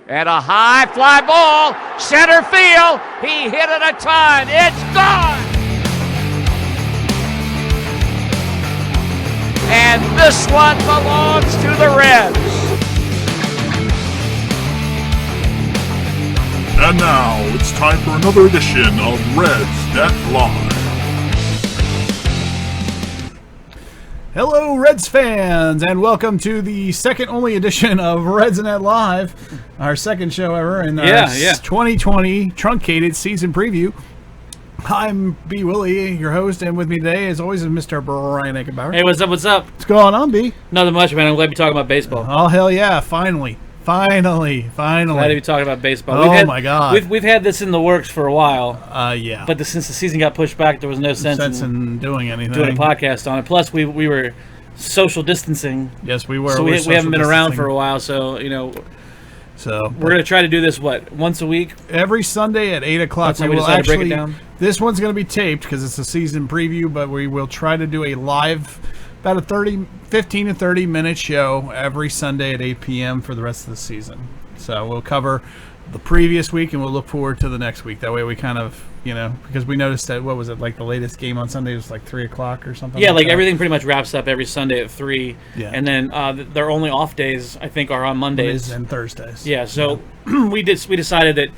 And a high fly ball, center field. He hit it a ton. It's gone. And this one belongs to the Reds. And now it's time for another edition of Reds Net Live. Hello, Reds fans, and welcome to the second only edition of Reds Net Live, our second show ever in our 2020 truncated season preview. I'm B. Willie, your host, and with me today, as always, is Mr. Brian Eckenbauer. Hey, what's up, what's up? What's going on, B? Nothing much, man. I'm glad to be talking about baseball. Oh, hell yeah, finally. Glad to be talking about baseball. Oh, my God. We've had this in the works for a while. Yeah. But since the season got pushed back, there was no sense in doing anything. Doing a podcast on it. Plus, we were social distancing. Yes, we were. So we haven't been around for a while, so, we're going to try to do this, once a week? Every Sunday at 8 o'clock. That's how we decided to break it down. This one's going to be taped because it's a season preview, but we will try to do a live, about a 15 to 30 minute show every Sunday at 8 p.m. for the rest of the season. So we'll cover the previous week and we'll look forward to the next week. That way we kind of, because we noticed that, what was it, like the latest game on Sunday was like 3 o'clock or something? Yeah, like everything pretty much wraps up every Sunday at 3. Yeah. And then their only off days, I think, are on Mondays. And Thursdays. Yeah, so we decided that,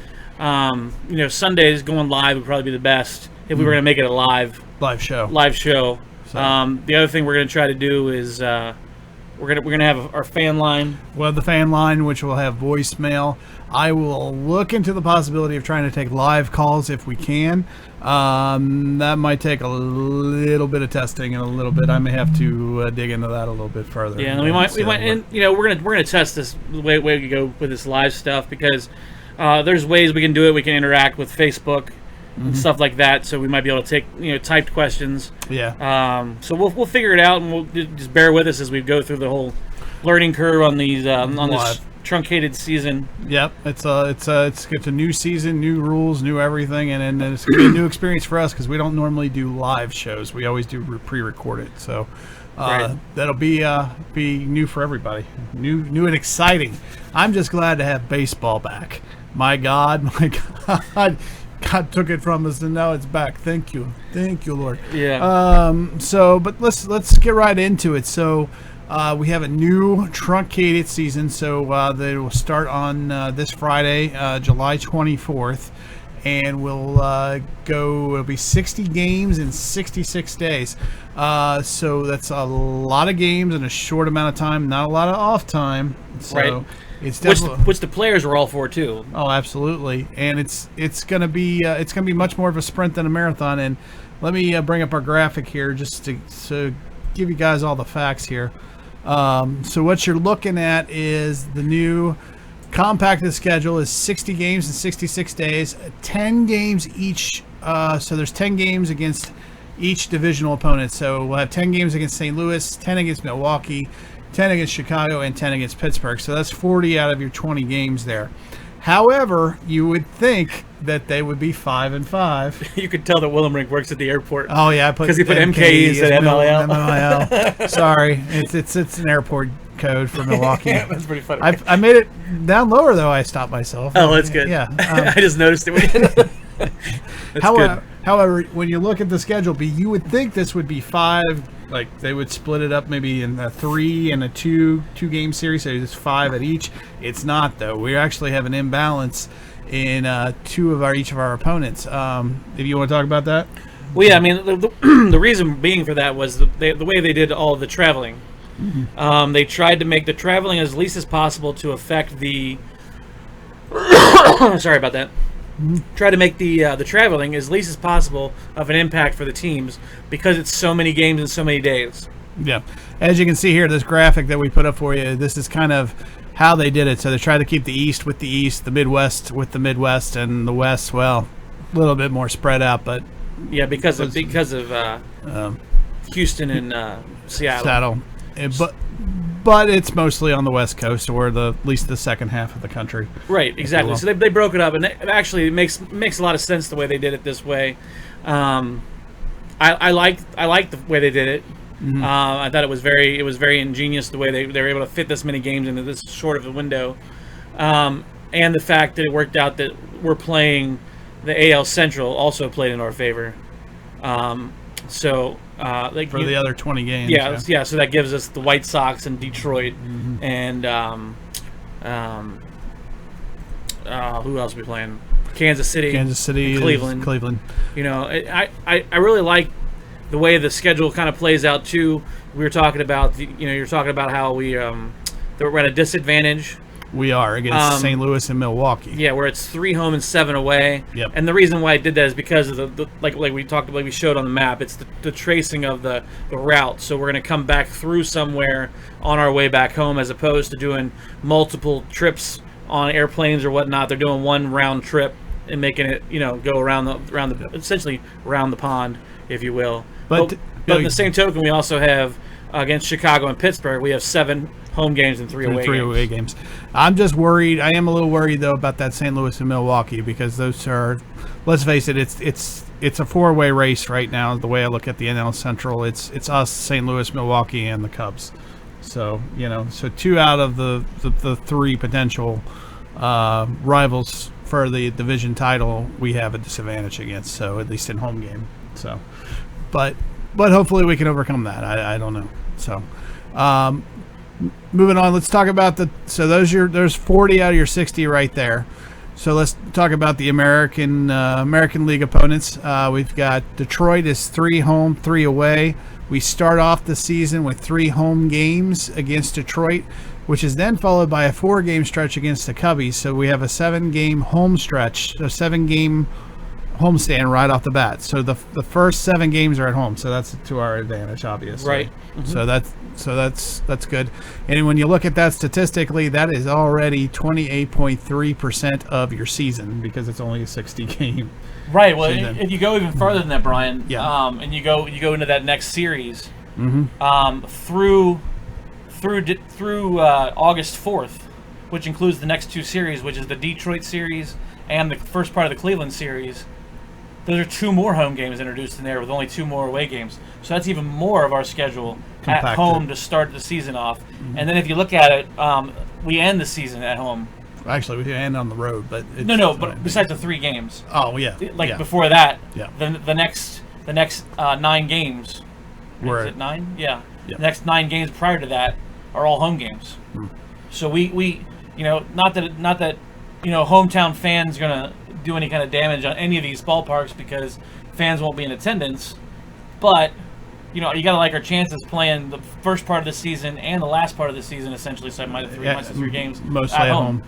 Sundays going live would probably be the best if we were going to make it a live show. So. The other thing we're going to try to do is we're gonna have our fan line. Well, the fan line, which will have voicemail. I will look into the possibility of trying to take live calls if we can. That might take a little bit of testing and a little bit. I may have to dig into that a little bit further. Yeah, and we might, and we're gonna test this the way we go with this live stuff because there's ways we can do it. We can interact with Facebook. And stuff like that, so we might be able to take typed questions. Yeah. So we'll figure it out, and we'll just bear with us as we go through the whole learning curve on these on this truncated season. Yep. It's a new season, new rules, new everything, and it's gonna be a new experience for us because we don't normally do live shows. We always do pre-recorded. So that'll be new for everybody. New and exciting. I'm just glad to have baseball back. My God. God took it from us, and now it's back. Thank you, Lord. Yeah. But let's get right into it. So, we have a new truncated season. So they will start on this Friday, July 24th, and we'll go. It'll be 60 games in 66 days. So that's a lot of games in a short amount of time. Not a lot of off time. So, right. It's which the players were all for too. Oh, absolutely, and it's gonna be much more of a sprint than a marathon. And let me bring up our graphic here just to give you guys all the facts here. So what you're looking at is the new compacted schedule is 60 games in 66 days, 10 games each. So there's 10 games against each divisional opponent. So we'll have 10 games against St. Louis, 10 against Milwaukee, 10 against Chicago, and 10 against Pittsburgh. So that's 40 out of your 20 games there. However, you would think that they would be 5-5. You could tell that Willemrink works at the airport. Oh yeah, because he put MKE instead of MLL. MLL. Sorry, it's an airport code for Milwaukee. Yeah, that's pretty funny. I made it down lower though. I stopped myself. Oh, that's good. Yeah, I just noticed it. However, when you look at the schedule, you would think this would be 5. Like they would split it up maybe in a 3 and a 2 game series, so it's 5 at each. It's not though. We actually have an imbalance in each of our opponents. If you want to talk about that. Well, yeah. I mean, the reason being for that was the way they did all of the traveling. Mm-hmm. They tried to make the traveling as least as possible to affect the. Sorry about that. Try to make the traveling as least as possible of an impact for the teams because it's so many games in so many days. Yeah. As you can see here, this graphic that we put up for you, this is kind of how they did it. So they tried to keep the East with the East, the Midwest with the Midwest, and the West, well, a little bit more spread out. But yeah, because of Houston and Seattle. But it's mostly on the West Coast, or at least the second half of the country. Right, exactly. So they broke it up, and it actually makes a lot of sense the way they did it this way. I liked the way they did it. Mm-hmm. I thought it was very ingenious the way they were able to fit this many games into this short of a window. and the fact that it worked out that we're playing the AL Central also played in our favor. For the other 20 games. Yeah. So that gives us the White Sox and Detroit, and who else are we playing? Kansas City, Cleveland. You know, I really like the way the schedule kind of plays out too. We were talking about you're talking about how that we're at a disadvantage. We are against St. Louis and Milwaukee. Yeah, where it's 3 home and 7 away. Yep. And the reason why I did that is because of the like we showed on the map. It's the tracing of the route. So we're going to come back through somewhere on our way back home, as opposed to doing multiple trips on airplanes or whatnot. They're doing one round trip and making it go around the essentially around the pond, if you will. But in the same token, we also have against Chicago and Pittsburgh, we have 7 home games and 3 away games. I'm just worried. I am a little worried though about that St. Louis and Milwaukee, because those are, let's face it, it's a 4-way race right now. The way I look at the NL Central, it's us, St. Louis, Milwaukee, and the Cubs. So 2 out of the 3 potential rivals for the division title we have a disadvantage against. So at least in home game. So, but hopefully we can overcome that. I don't know. So. Moving on, let's talk about there's 40 out of your 60 right there. So let's talk about the American League opponents. We've got Detroit is 3 home, 3 away. We start off the season with 3 home games against Detroit, which is then followed by a 4-game stretch against the Cubbies. So we have a 7-game home stretch, a 7-game homestand right off the bat. So the first 7 games are at home, so that's to our advantage, obviously. Right. Mm-hmm. So that's good. And when you look at that statistically, that is already 28.3% of your season, because it's only a 60 game. Right. Well, if you go even further than that, Brian, and you go into that next series, through August 4th, which includes the next 2 series, which is the Detroit series and the first part of the Cleveland series. Those are 2 more home games introduced in there, with only 2 more away games. So that's even more of our schedule compacted at home to start the season off. Mm-hmm. And then if you look at it, we end the season at home. Actually, we end on the road, but but besides the 3 games. Oh yeah. Before that, yeah. The next 9 games. Is it 9? Yeah. The next 9 games prior to that are all home games. Mm. So we not that hometown fans are gonna do any kind of damage on any of these ballparks, because fans won't be in attendance, but you gotta like our chances playing the first part of the season and the last part of the season, essentially. So minus 3 games mostly at home.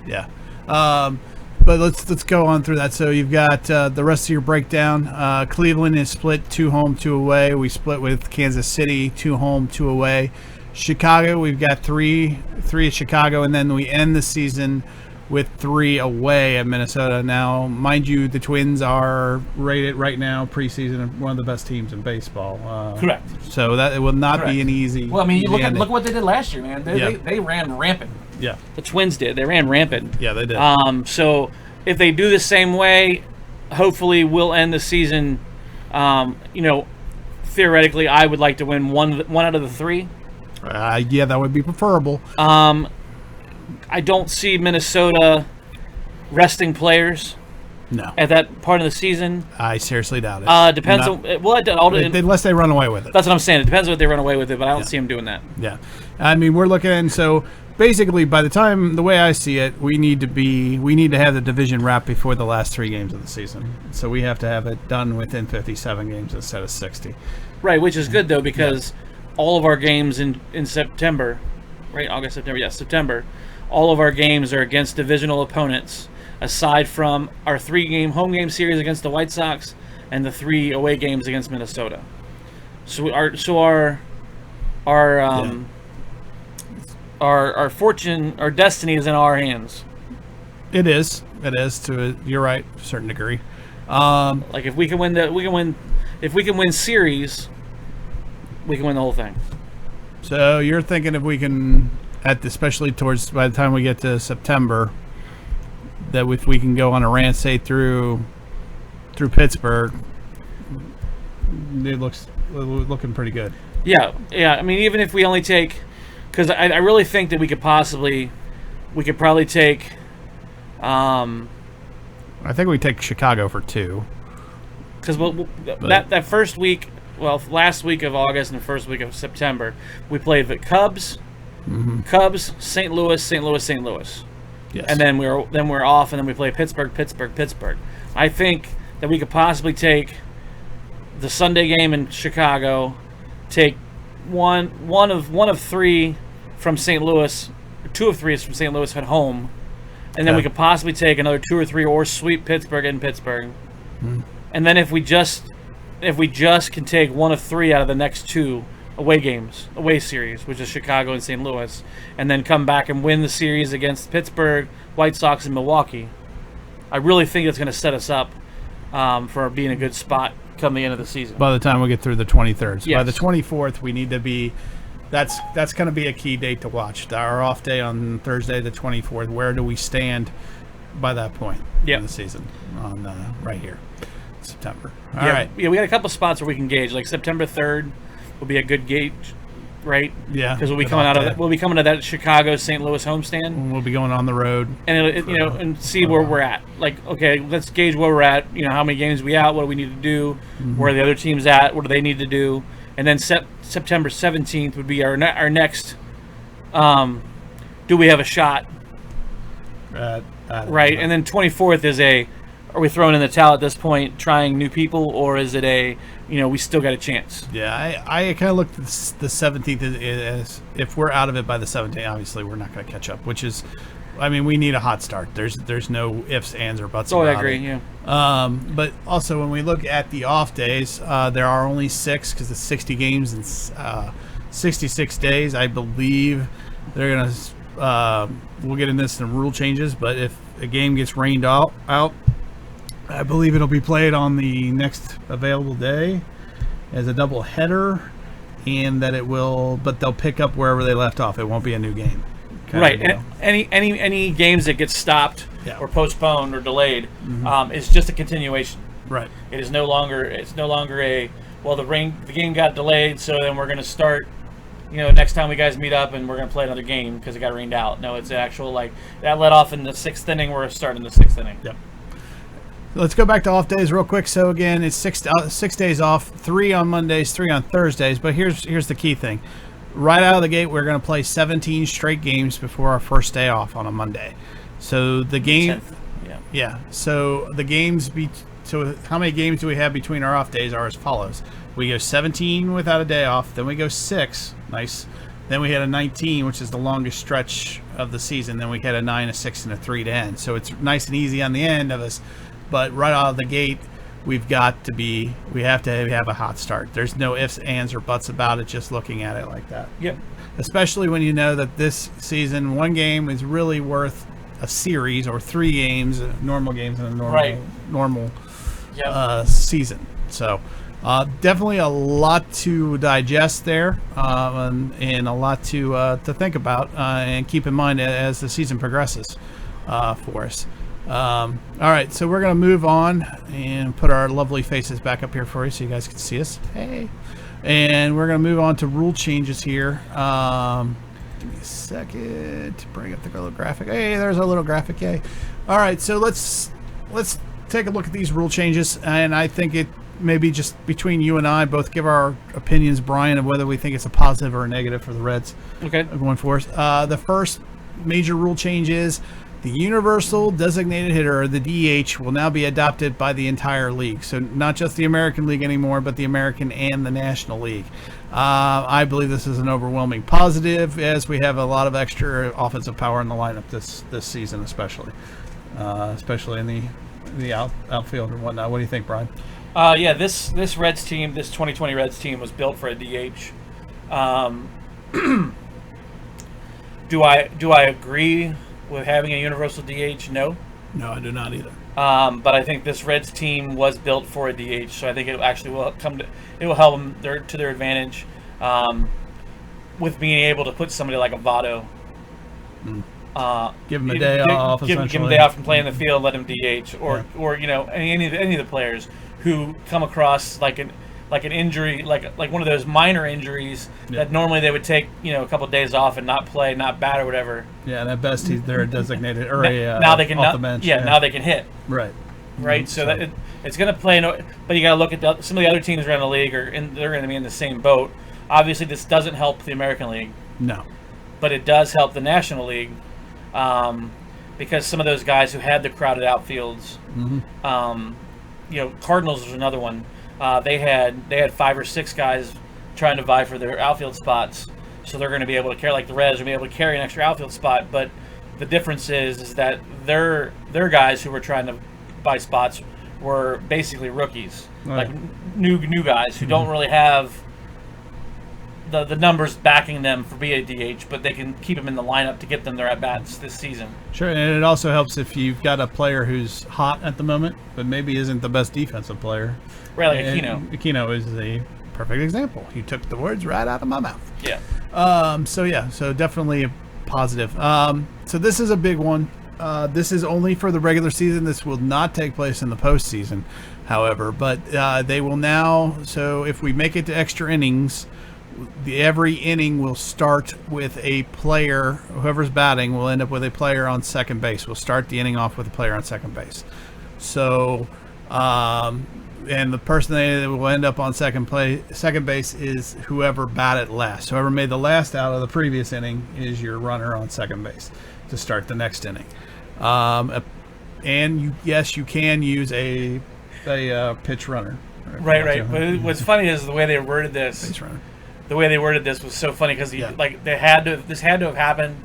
Yeah. But let's go on through that. So you've got the rest of your breakdown. Cleveland is split 2 home, 2 away. We split with Kansas City 2 home, 2 away. Chicago, we've got 3 at Chicago, and then we end the season with 3 away at Minnesota. Now, mind you, the Twins are rated right now preseason one of the best teams in baseball. Correct. So that it will not be an easy. Well, I mean, look what they did last year, man. They ran rampant. Yeah. The Twins did. They ran rampant. Yeah, they did. So if they do the same way, hopefully we'll end the season. Theoretically, I would like to win one out of the 3. Yeah, that would be preferable. I don't see Minnesota resting players. No. At that part of the season. I seriously doubt it. Depends on unless they run away with it. That's what I'm saying. It depends on what they run away with it, but I don't see them doing that. Yeah. I mean, we're looking, so basically by the time, the way I see it, we need to have the division wrapped before the last 3 games of the season. So we have to have it done within 57 games instead of 60. Right, which is good though, because all of our games in September, right? August, September, September. All of our games are against divisional opponents, aside from our 3-game home game series against the White Sox and the 3 away games against Minnesota. So our fortune, our destiny is in our hands. It is. You're right, to a certain degree. Like if we can win series, we can win the whole thing. So you're thinking if we can, especially towards by the time we get to September, that if we can go on a rant, say through Pittsburgh, it looks looking pretty good. Yeah. I mean, even if we only take, because I really think that we could probably take I think we take Chicago for 2. Because that first week, last week of August and the first week of September, we played the Cubs, St. Louis, St. Louis, St. Louis. Yes. And then we're off, and then we play Pittsburgh. I think that we could possibly take the Sunday game in Chicago, take one of 3 from St. Louis, 2 of 3 is from St. Louis at home, and then we could possibly take another 2 or 3 or sweep Pittsburgh in Pittsburgh. And then if we just can take 1 of 3 out of the next 2 away series, which is Chicago and St. Louis, and then come back and win the series against Pittsburgh, White Sox, and Milwaukee, I really think it's going to set us up for being a good spot come the end of the season. By the time we get through the 23rd. So yes. By the 24th, we need to be – that's going to be a key date to watch. Our off day on Thursday the 24th, where do we stand by that point in the season on right here, September. All right. Yeah, we got a couple spots where we can gauge. Like September 3rd will be a good gauge, right? Yeah. Because we'll be coming to that Chicago St. Louis homestand. We'll be going on the road. And and see where we're at. Like, okay, let's gauge where we're at. How many games we out? What do we need to do? Where are the other teams at? What do they need to do? And then September 17th would be our next. Do we have a shot? Right, and then 24th is are we throwing in the towel at this point, trying new people, or is it we still got a chance? Yeah, I kind of looked at the 17th as if we're out of it by the 17th, obviously we're not going to catch up, which is, we need a hot start. There's no ifs, ands, or buts about it. I agree, yeah. But also when we look at the off days, there are only 6 because it's 60 games and 66 days. I believe they're going to, we'll get into this in rule changes, but if a game gets rained out, I believe it'll be played on the next available day as a double header, and that but they'll pick up wherever they left off. It won't be a new game. Right. And any games that get stopped or postponed or delayed is just a continuation. Right. It is no longer the game got delayed, so then we're going to start next time we guys meet up and we're going to play another game because it got rained out. No, it's actual that let off in the 6th inning. We're starting the 6th inning. Yep. Let's go back to off days real quick. So again, it's 6 days off, 3 on Mondays, 3 on Thursdays. But here's the key thing: right out of the gate, we're going to play 17 straight games before our first day off on a Monday. So the game, 10th. So the games so how many games do we have between our off days are as follows: we go 17 without a day off, then we go 6, nice. Then we had a 19, which is the longest stretch of the season. Then we had a 9, a 6, and a 3 to end. So it's nice and easy on the end of us. But right out of the gate, we have to have a hot start. There's no ifs, ands, or buts about it, just looking at it like that. Yep. Especially when you know that this season, 1 game is really worth a series, or 3 games, normal games in a normal season. So definitely a lot to digest there, and a lot to think about and keep in mind as the season progresses for us. All right, so we're going to move on and put our lovely faces back up here for you so you guys can see us. Hey. And we're going to move on to rule changes here. Give me a second to bring up the little graphic. Hey, there's our little graphic. Yay. All right, so let's take a look at these rule changes, and I think it maybe just between you and I both give our opinions, Brian, of whether we think it's a positive or a negative for the Reds. Okay. Going for us. The first major rule change is the universal designated hitter, or the DH, will now be adopted by the entire league. So not just the American League anymore, but the American and the National League. I believe this is an overwhelming positive, as we have a lot of extra offensive power in the lineup this season, especially in the outfield and whatnot. What do you think, Brian? This Reds team, this 2020 Reds team, was built for a DH. Do I agree with having a universal DH? No, I do not either. But I think this Reds team was built for a DH, so I think it actually will help them to their advantage, with being able to put somebody like a Votto. Give him a day off. Give him a day off from playing the field. Let him DH, or any of the players who come across like like an injury, like one of those minor injuries that normally they would take, a couple of days off and not play, not bat or whatever. Yeah, and at best they're designated or now they can off the bench. Now they can hit. Right. Right. So that it's going to play. But you got to look at some of the other teams around the league they're going to be in the same boat. Obviously, this doesn't help the American League. No. But it does help the National League, because some of those guys who had the crowded outfields, Cardinals was another one. They had 5 or 6 guys trying to vie for their outfield spots, so they're going to be able to carry, like the Reds, will be able to carry an extra outfield spot. But the difference is that their guys who were trying to buy spots were basically rookies, like new guys who don't really have the numbers backing them for being a DH, but they can keep them in the lineup to get them their at-bats this season. Sure, and it also helps if you've got a player who's hot at the moment, but maybe isn't the best defensive player. Right, like Aquino. Aquino is a perfect example. You took the words right out of my mouth. Yeah. So definitely a positive. So this is a big one. This is only for the regular season. This will not take place in the postseason, however. But they will now. So if we make it to extra innings, every inning will start with a player. Whoever's batting will end up with a player on second base. We'll start the inning off with a player on second base. So, and the person that will end up on second base is whoever batted last. Whoever made the last out of the previous inning is your runner on second base to start the next inning. And you can use a pitch runner. Right. But what's funny is the way they worded this. Base runner. The way they worded this was so funny because this had to have happened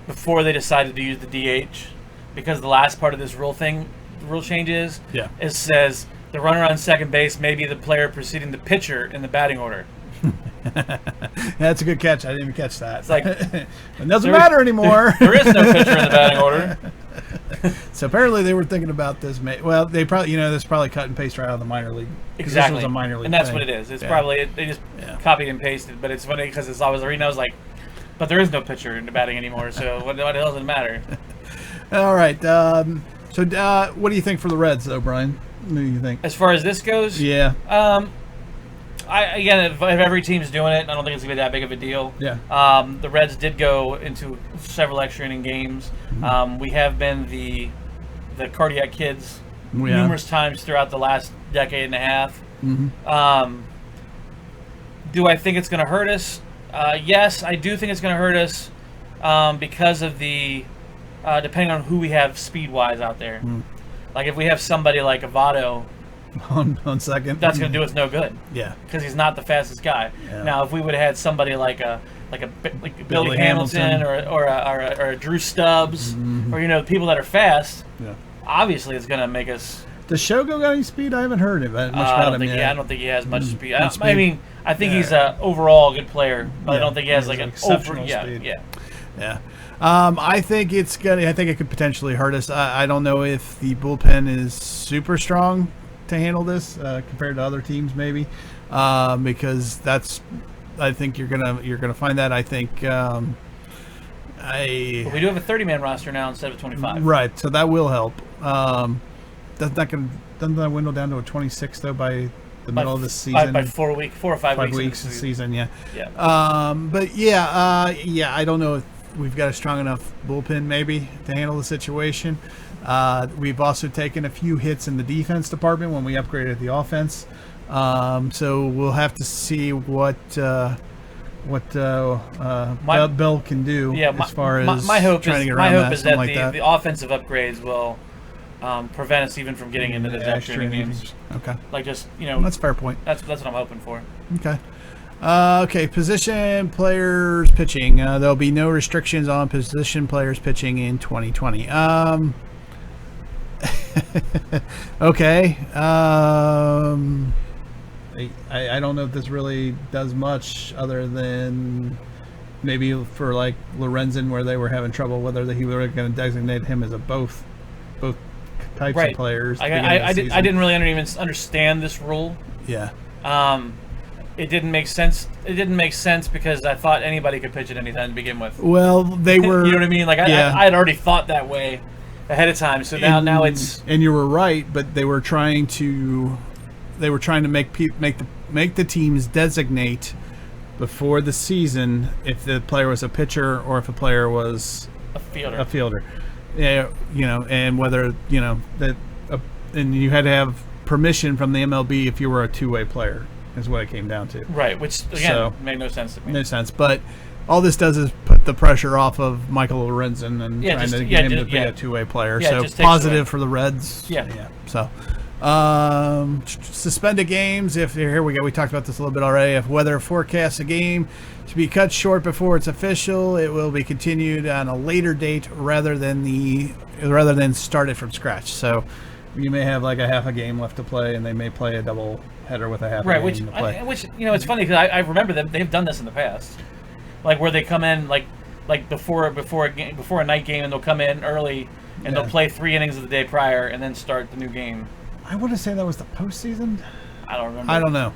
before they decided to use the DH, because the last part of this rule change is it says the runner on second base may be the player preceding the pitcher in the batting order. That's a good catch. I didn't even catch that. It's like it doesn't matter anymore. There is no pitcher in the batting order. So apparently they were thinking about this. Well, they probably this is probably cut and paste right out of the minor league. Exactly. This was a minor league and that's thing. what it is. It's probably they just copied and pasted. But it's funny because I was reading. I was like, but there is no pitcher in the batting anymore. So what the hell does it matter? All right. So what do you think for the Reds, though, Brian? What do you think? As far as this goes, yeah. If every team's doing it, I don't think it's gonna be that big of a deal. Yeah. The Reds did go into several extra inning games. Mm-hmm. We have been the cardiac kids numerous times throughout the last decade and a half. Mm-hmm. Do I think it's going to hurt us? Yes, I do think it's going to hurt us because of the depending on who we have speed-wise out there. Mm. Like if we have somebody like Avado on second, that's going to do us no good. Yeah, because he's not the fastest guy. Yeah. Now, if we would have had somebody like Billy Hamilton or a Drew Stubbs, mm-hmm. or people that are fast, obviously it's going to make us. Does Shogo got any speed? I haven't heard much about him yet. I don't think he has much speed. I mean, I think he's a overall good player, but I don't think he has like an exceptional speed. Yeah. I think I think it could potentially hurt us. I don't know if the bullpen is super strong to handle this compared to other teams, maybe, because I think you're gonna find that. I think but we do have a 30-man roster now instead of 25. Right, so that will help. Doesn't that window down to a 26 though by the middle of the season? By 4 or 5 weeks of the season, yeah. Yeah. I don't know if we've got a strong enough bullpen maybe to handle the situation. We've also taken a few hits in the defense department when we upgraded the offense. So we'll have to see what Bell can do as far as my hope trying is, to get around my hope is that like the offensive upgrades will prevent us even from getting into the extra innings. Okay. Like just that's a fair point. That's what I'm hoping for. Okay. Okay, position players pitching. There'll be no restrictions on position players pitching in 2020. Okay. I don't know if this really does much other than maybe for like Lorenzen, where they were having trouble whether he were going to designate him as a both types of players. I didn't really even understand this rule. Yeah. It didn't make sense. It didn't make sense because I thought anybody could pitch at any time to begin with. Well, they were. You know what I mean? Like I had already thought that way ahead of time. So now it's. And you were right, but they were trying to make make the teams designate before the season if the player was a pitcher or if a player was a fielder. Yeah, and whether that, and you had to have permission from the MLB if you were a two-way player, is what it came down to. Right, which again made no sense to me. No sense, but all this does is put the pressure off of Michael Lorenzen and trying to get him to be a two-way player. Yeah, so positive for the Reds. Yeah. So suspended games. Here we go. We talked about this a little bit already. If weather forecasts a game to be cut short before it's official, it will be continued on a later date rather than started from scratch. So you may have like a half a game left to play, and they may play a double header with a half a game to play. Which it's funny because I remember that they've done this in the past, like where they come in like before a night game, and they'll come in early and they'll play 3 innings of the day prior and then start the new game. I want to say that was the postseason. I don't remember. I don't know.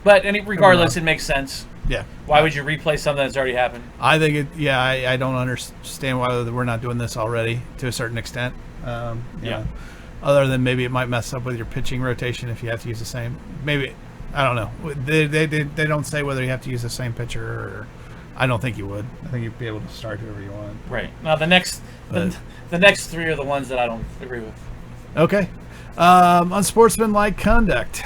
But regardless, it makes sense. Yeah. Why would you replay something that's already happened? I think I don't understand why we're not doing this already to a certain extent. Other than maybe it might mess up with your pitching rotation if you have to use the same. Maybe, I don't know. They don't say whether you have to use the same pitcher or. I don't think you would. I think you'd be able to start whoever you want. Right. Now the next 3 are the ones that I don't agree with. Okay. Unsportsmanlike conduct.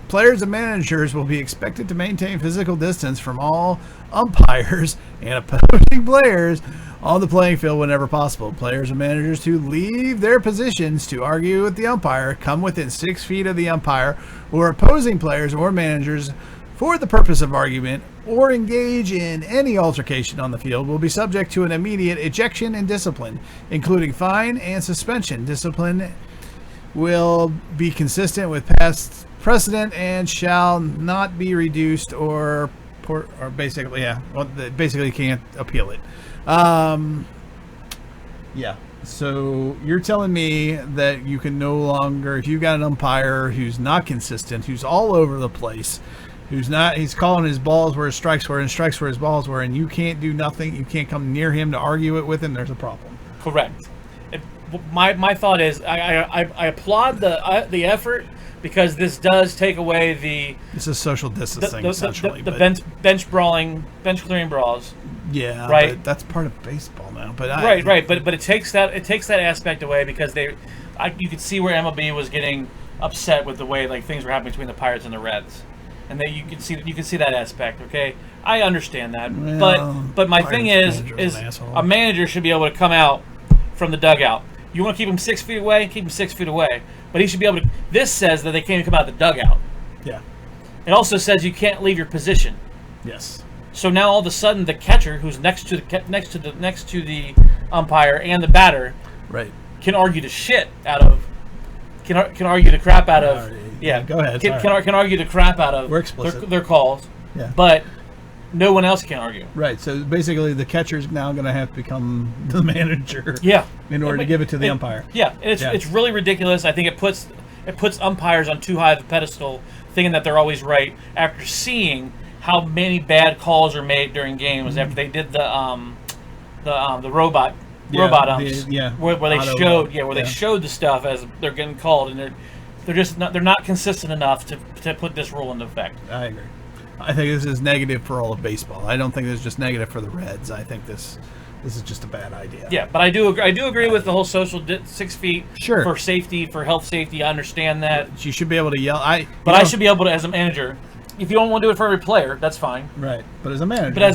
Players and managers will be expected to maintain physical distance from all umpires and opposing players on the playing field whenever possible. Players and managers who leave their positions to argue with the umpire, come within 6 feet of the umpire or opposing players or managers for the purpose of argument or engage in any altercation on the field will be subject to an immediate ejection and discipline, including fine and suspension. Discipline will be consistent with past precedent and shall not be reduced or basically can't appeal it. So you're telling me that you can no longer, if you've got an umpire who's not consistent, who's all over the place, he's calling his balls where his strikes were and strikes where his balls were, and you can't do nothing, you can't come near him to argue it with him, there's a problem. Correct. My thought is I applaud the effort because this does take away this is social distancing essentially. The bench clearing brawls. Yeah, right. But that's part of baseball now. But right. But it takes that aspect away because you could see where MLB was getting upset with the way like things were happening between the Pirates and the Reds, and then you can see that aspect. Okay, I understand that, but my thing is a manager should be able to come out from the dugout. You want to keep him 6 feet away? Keep him 6 feet away. But he should be able to. This says that they can't come out the dugout. Yeah. It also says you can't leave your position. Yes. So now all of a sudden the catcher, who's next to the umpire and the batter, right, can argue the shit out of. Can argue the crap out of. Yeah. Go ahead. Can argue the crap out of. We're explicit. Their calls. Yeah. But no one else can argue. Right. So basically, the catcher's now going to have to become the manager. Yeah. In order to give it to the umpire. Yeah. It's really ridiculous. I think it puts umpires on too high of a pedestal, thinking that they're always right. After seeing how many bad calls are made during games, after they did the robot umps, where they showed the stuff as they're getting called, and they're not consistent enough to put this rule into effect. I agree. I think this is negative for all of baseball. I don't think this is just negative for the Reds. I think this is just a bad idea. Yeah, but I do agree with the whole social 6 feet for safety, for health safety. I understand that. You should be able to yell. I should be able to, as a manager, if you don't want to do it for every player, that's fine. Right, but as a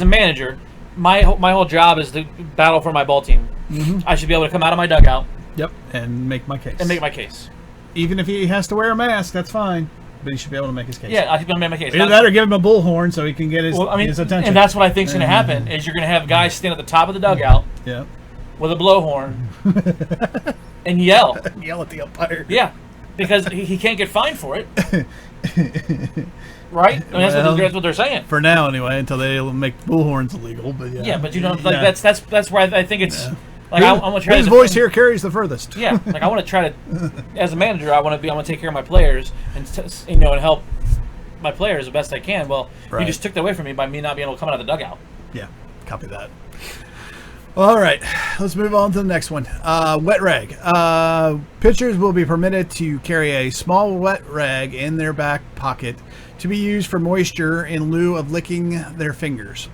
manager, my whole job is to battle for my ball team. Mm-hmm. I should be able to come out of my dugout. Yep, and make my case. Even if he has to wear a mask, that's fine. But he should be able to make his case. Yeah, I should be able to make my case. Either that or give him a bullhorn so he can get his attention. And that's what I think is going to happen, is you're going to have guys stand at the top of the dugout with a blowhorn and yell. Yell at the umpire. Yeah, because he can't get fined for it. Right? I mean, that's what they're saying. For now, anyway, until they make bullhorns illegal. But yeah, but that's where I think it's... Like I want to try. His voice here carries the furthest. Yeah, like I want to try to, as a manager, I want to take care of my players and and help my players the best I can. Well, you just took that away from me by me not being able to come out of the dugout. Yeah, copy that. All right, let's move on to the next one. Wet rag. Pitchers will be permitted to carry a small wet rag in their back pocket to be used for moisture in lieu of licking their fingers.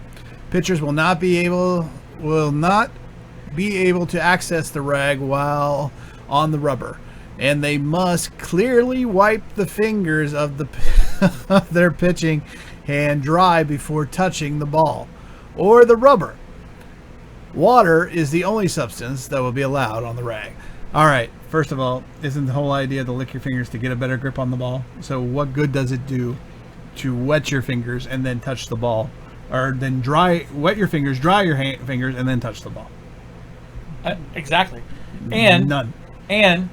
Pitchers will not be able to access the rag while on the rubber, and they must clearly wipe the fingers of their pitching hand dry before touching the ball or the rubber. Water is the only substance that will be allowed on the rag. All right, first of all, isn't the whole idea to lick your fingers to get a better grip on the ball? So what good does it do to wet your fingers and then touch the ball? Or then wet your fingers, dry your fingers, and then touch the ball? Exactly. And none. And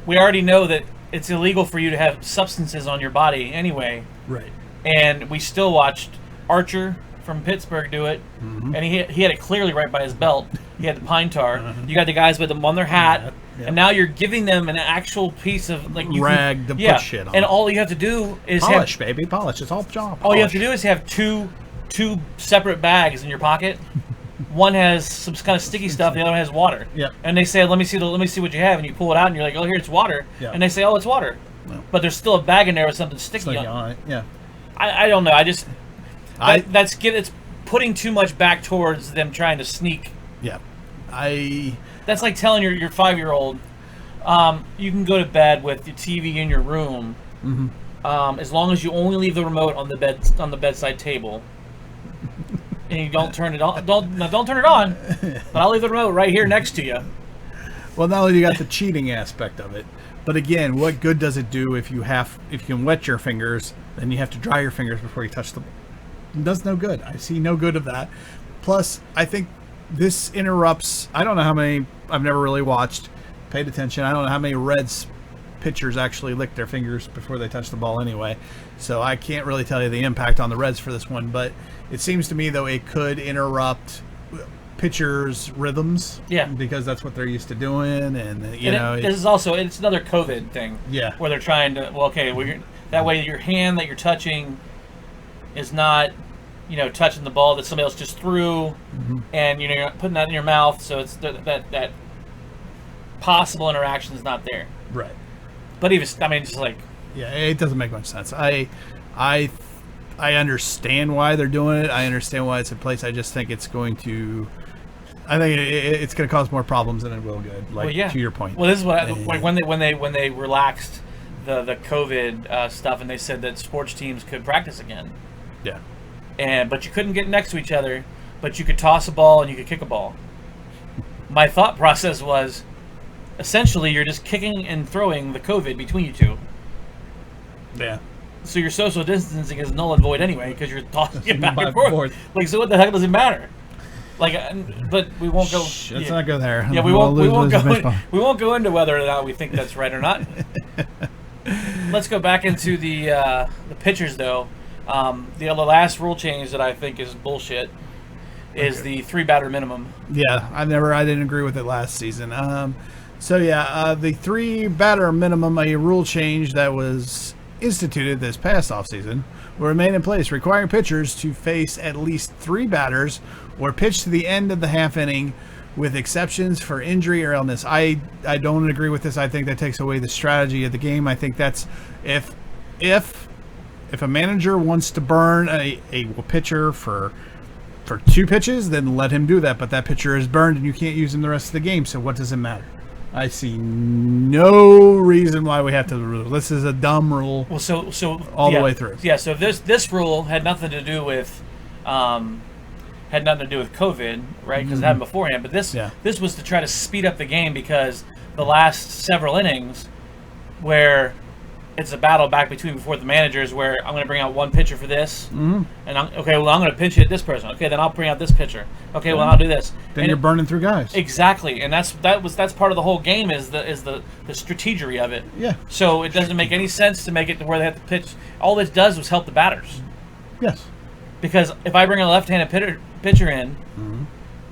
we already know that it's illegal for you to have substances on your body anyway. Right. And we still watched Archer from Pittsburgh do it, and he had it clearly right by his belt. He had the pine tar. You got the guys with them on their hat, and now you're giving them an actual piece of rag to put shit on. And all you have to do is polish, baby, polish. It's all job. All you have to do is have two separate bags in your pocket. One has some kind of sticky stuff. The other one has water. Yep. And they say, "Let me see what you have." And you pull it out, and you're like, "Oh, here it's water." Yep. And they say, "Oh, it's water," but there's still a bag in there with something sticky on it. Yeah. I don't know. It's putting too much back towards them trying to sneak. Yeah. That's like telling your 5-year-old, you can go to bed with your TV in your room, as long as you only leave the remote on the bedside table, and you don't turn it on. Don't turn it on, but I'll leave the remote right here next to you. Well, not only you got the cheating aspect of it, but again, what good does it do if you can wet your fingers, then you have to dry your fingers before you touch them? It does no good. I see no good of that. Plus, I think this interrupts. I don't know how many. I've never really paid attention. I don't know how many Reds pitchers actually lick their fingers before they touch the ball anyway. So I can't really tell you the impact on the Reds for this one. But it seems to me, though, it could interrupt pitchers' rhythms. Yeah. Because that's what they're used to doing, and this is also it's another COVID thing. Yeah. Where they're trying to that way your hand that you're touching is not, touching the ball that somebody else just threw, and you're not putting that in your mouth, so it's that possible interaction is not there. Right. But just like, yeah, it doesn't make much sense. I understand why they're doing it. I understand why it's in place. I just think it's going to. I think it's going to cause more problems than it will good. To your point. Well, this is what when they relaxed the COVID stuff, and they said that sports teams could practice again. Yeah. But you couldn't get next to each other, but you could toss a ball and you could kick a ball. My thought process was, essentially, you're just kicking and throwing the COVID between you two. Yeah. So your social distancing is null and void anyway, because you're tossing it back and forth. So what the heck does it matter? But we won't go. Let's not go there. Yeah, we won't go into whether or not we think that's right or not. Let's go back into the pitchers, though. The last rule change that I think is bullshit is the 3-batter minimum. Yeah, I didn't agree with it last season. The 3-batter minimum, a rule change that was instituted this past offseason, will remain in place, requiring pitchers to face at least 3 batters or pitch to the end of the half inning, with exceptions for injury or illness. I don't agree with this. I think that takes away the strategy of the game. I think that's if a manager wants to burn a pitcher for 2 pitches, then let him do that. But that pitcher is burned and you can't use him the rest of the game. So what does it matter? I see no reason why we have to rule. This is a dumb rule. Well, so the way through. Yeah. So this rule had nothing to do with COVID, right? Because it happened beforehand. But this was to try to speed up the game, because the last several innings, where it's a battle back before the managers, where I'm going to bring out one pitcher for this, and I'm going to pinch hit this person. Okay, then I'll bring out this pitcher. Okay, well I'll do this. Then you're burning through guys. Exactly, and that's part of the whole game is the strategery of it. Yeah. So it doesn't make any sense to make it to where they have to pitch. All it does was help the batters. Yes. Because if I bring a left-handed pitcher in,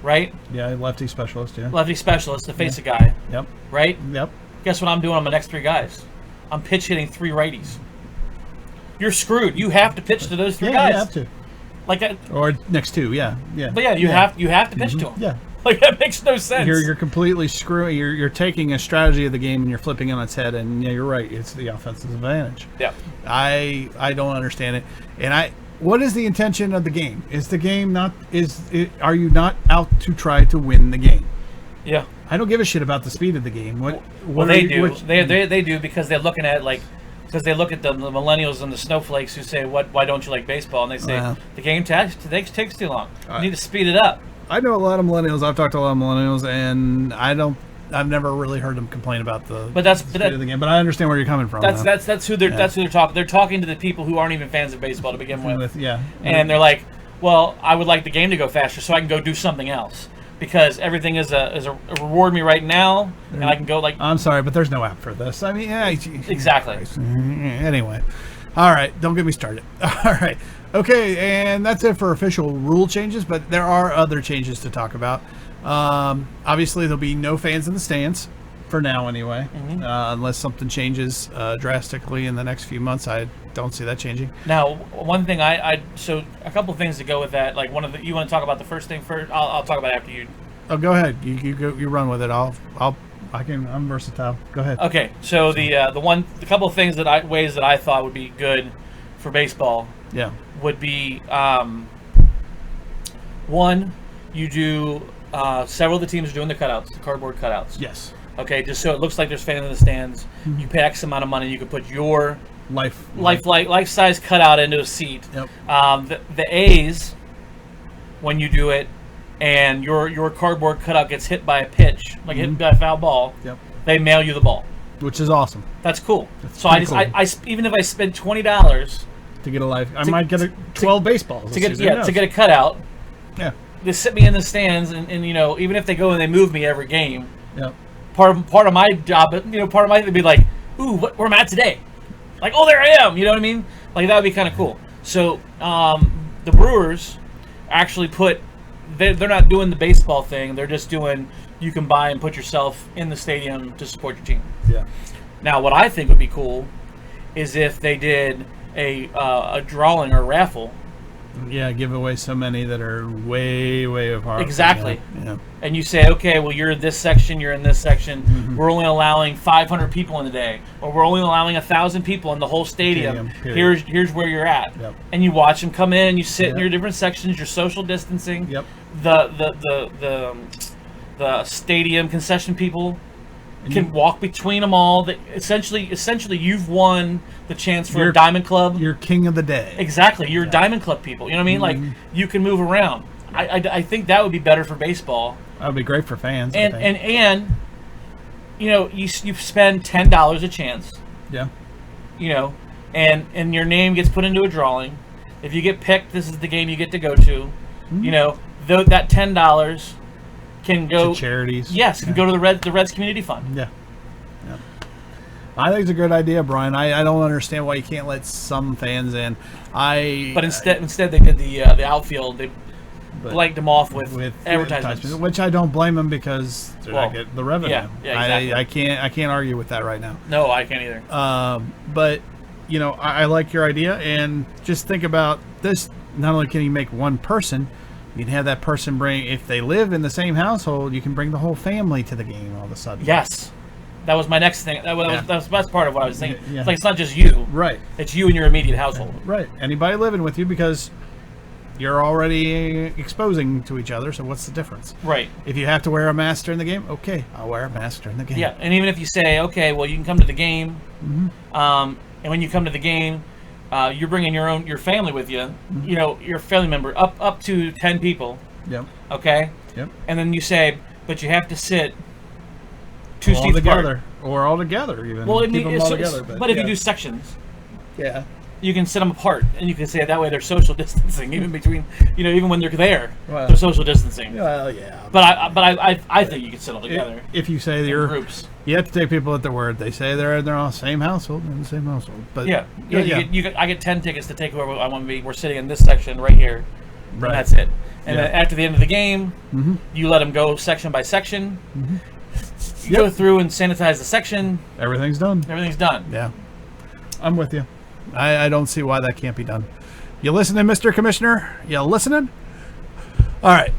right? Yeah, lefty specialist. Yeah. Lefty specialist to face a guy. Yep. Right. Yep. Guess what I'm doing on my next 3 guys? I'm pitch hitting 3 righties. You're screwed. You have to pitch to those 3 guys. You have to. or next two, yeah. But yeah, you have to pitch to them. Yeah. Like, that makes no sense. You're completely screwing. You're taking a strategy of the game and you're flipping it on its head. And yeah, you're right. It's the offense's advantage. Yeah. I don't understand it. And what is the intention of the game? Is the game not? Are you not out to try to win the game? Yeah. I don't give a shit about the speed of the game. Well, they do. They do because they're looking at because they look at the millennials and the snowflakes who say, why don't you like baseball? And they say the game takes too long. You need to speed it up. I know a lot of millennials. I've talked to a lot of millennials, and I've never really heard them complain about the speed of the game. But I understand where you're coming from. That's who they're talking. They're talking to the people who aren't even fans of baseball to begin with. Yeah. And they're like, well, I would like the game to go faster so I can go do something else because everything is a reward me right now, and I can go like. I'm sorry, but there's no app for this. I mean, yeah. Exactly. Anyway, all right. Don't get me started. All right. Okay, and that's it for official rule changes, but there are other changes to talk about. Obviously, there'll be no fans in the stands, for now anyway, unless something changes drastically in the next few months. I don't see that changing. Now, one thing so a couple things to go with that. Like you want to talk about the first thing first? I'll talk about it after you. Oh, go ahead. You run with it. I'm versatile. Go ahead. Okay, so the couple of things ways that I thought would be good for baseball. Yeah. Would be one, you do several of the teams are doing the cutouts, the cardboard cutouts. Yes. Okay, just so it looks like there's fans in the stands. Mm-hmm. You pay X amount of money, you can put your life-size cutout into a seat. Yep. The A's, when you do it, and your cardboard cutout gets hit by a pitch, like hit by a foul ball. Yep. They mail you the ball, which is awesome. That's cool. That's so I even if I spend $20 to get a life, I might get 12 baseballs to get a cutout. Yeah. They sit me in the stands, and even if they go and they move me every game. Yep. Part of my job, part of my thing would be like, ooh, where am I at today? Like, oh, there I am. You know what I mean? Like, that would be kind of cool. So the Brewers actually they're not doing the baseball thing. They're just doing, you can buy and put yourself in the stadium to support your team. Yeah. Now, what I think would be cool is if they did a drawing or a raffle. Yeah, give away so many that are way, way apart. Exactly. Yeah. And you say, okay, well, you're in this section, you're in this section. Mm-hmm. We're only allowing 500 people in the day, or we're only allowing 1,000 people in the whole stadium. Here's where you're at. Yep. And you watch them come in. You sit in your different sections. You're social distancing. Yep. The stadium concession people can walk between them all. Essentially, you've won the chance for a Diamond Club. You're king of the day. Exactly. You're Diamond Club people. You know what I mean? Mm-hmm. Like, you can move around. I think that would be better for baseball. That would be great for fans. And you spend $10 a chance. Yeah. And your name gets put into a drawing. If you get picked, this is the game you get to go to. Mm-hmm. That $10 can go to charities. Yes, can go to the Reds Community Fund. Yeah. I think it's a good idea, Brian. I don't understand why you can't let some fans in. But instead they did the outfield. They blanked them off with advertisements, which I don't blame them because they're not getting the revenue. Yeah, exactly. I can't argue with that right now. No, I can't either. But I like your idea, and just think about this. Not only can you make one person, you can have that person bring, if they live in the same household, you can bring the whole family to the game all of a sudden. Yes. That was my next thing. That was the best part of what I was thinking. Yeah. It's like, it's not just you. Right. It's you and your immediate household. Right. Anybody living with you, because you're already exposing to each other, so what's the difference? Right. If you have to wear a mask during the game, okay, I'll wear a mask during the game. Yeah, and even if you say, okay, well, you can come to the game, mm-hmm. And when you come to the game, you're bringing your family with you, mm-hmm. Your family member, up to 10 people. Yep. Okay? Yep. And then you say, but you have to sit two all seats together, apart. or all together even. Well, keep them all together. But if you do sections, you can sit them apart, and you can say that way they're social distancing, even between, even when they're there, well, they're social distancing. Well, yeah. But I think you can sit all together. If you say you're groups, you have to take people at their word. They say they're in the same household, in the same household. But I get 10 tickets to take whoever I want to be. We're sitting in this section right here, right. And that's it. And then after the end of the game, mm-hmm. you let them go section by section. Mm-hmm. You go through and sanitize the section. Everything's done. Everything's done. Yeah, I'm with you. I don't see why that can't be done. You listening, Mr. Commissioner? You listening? All right.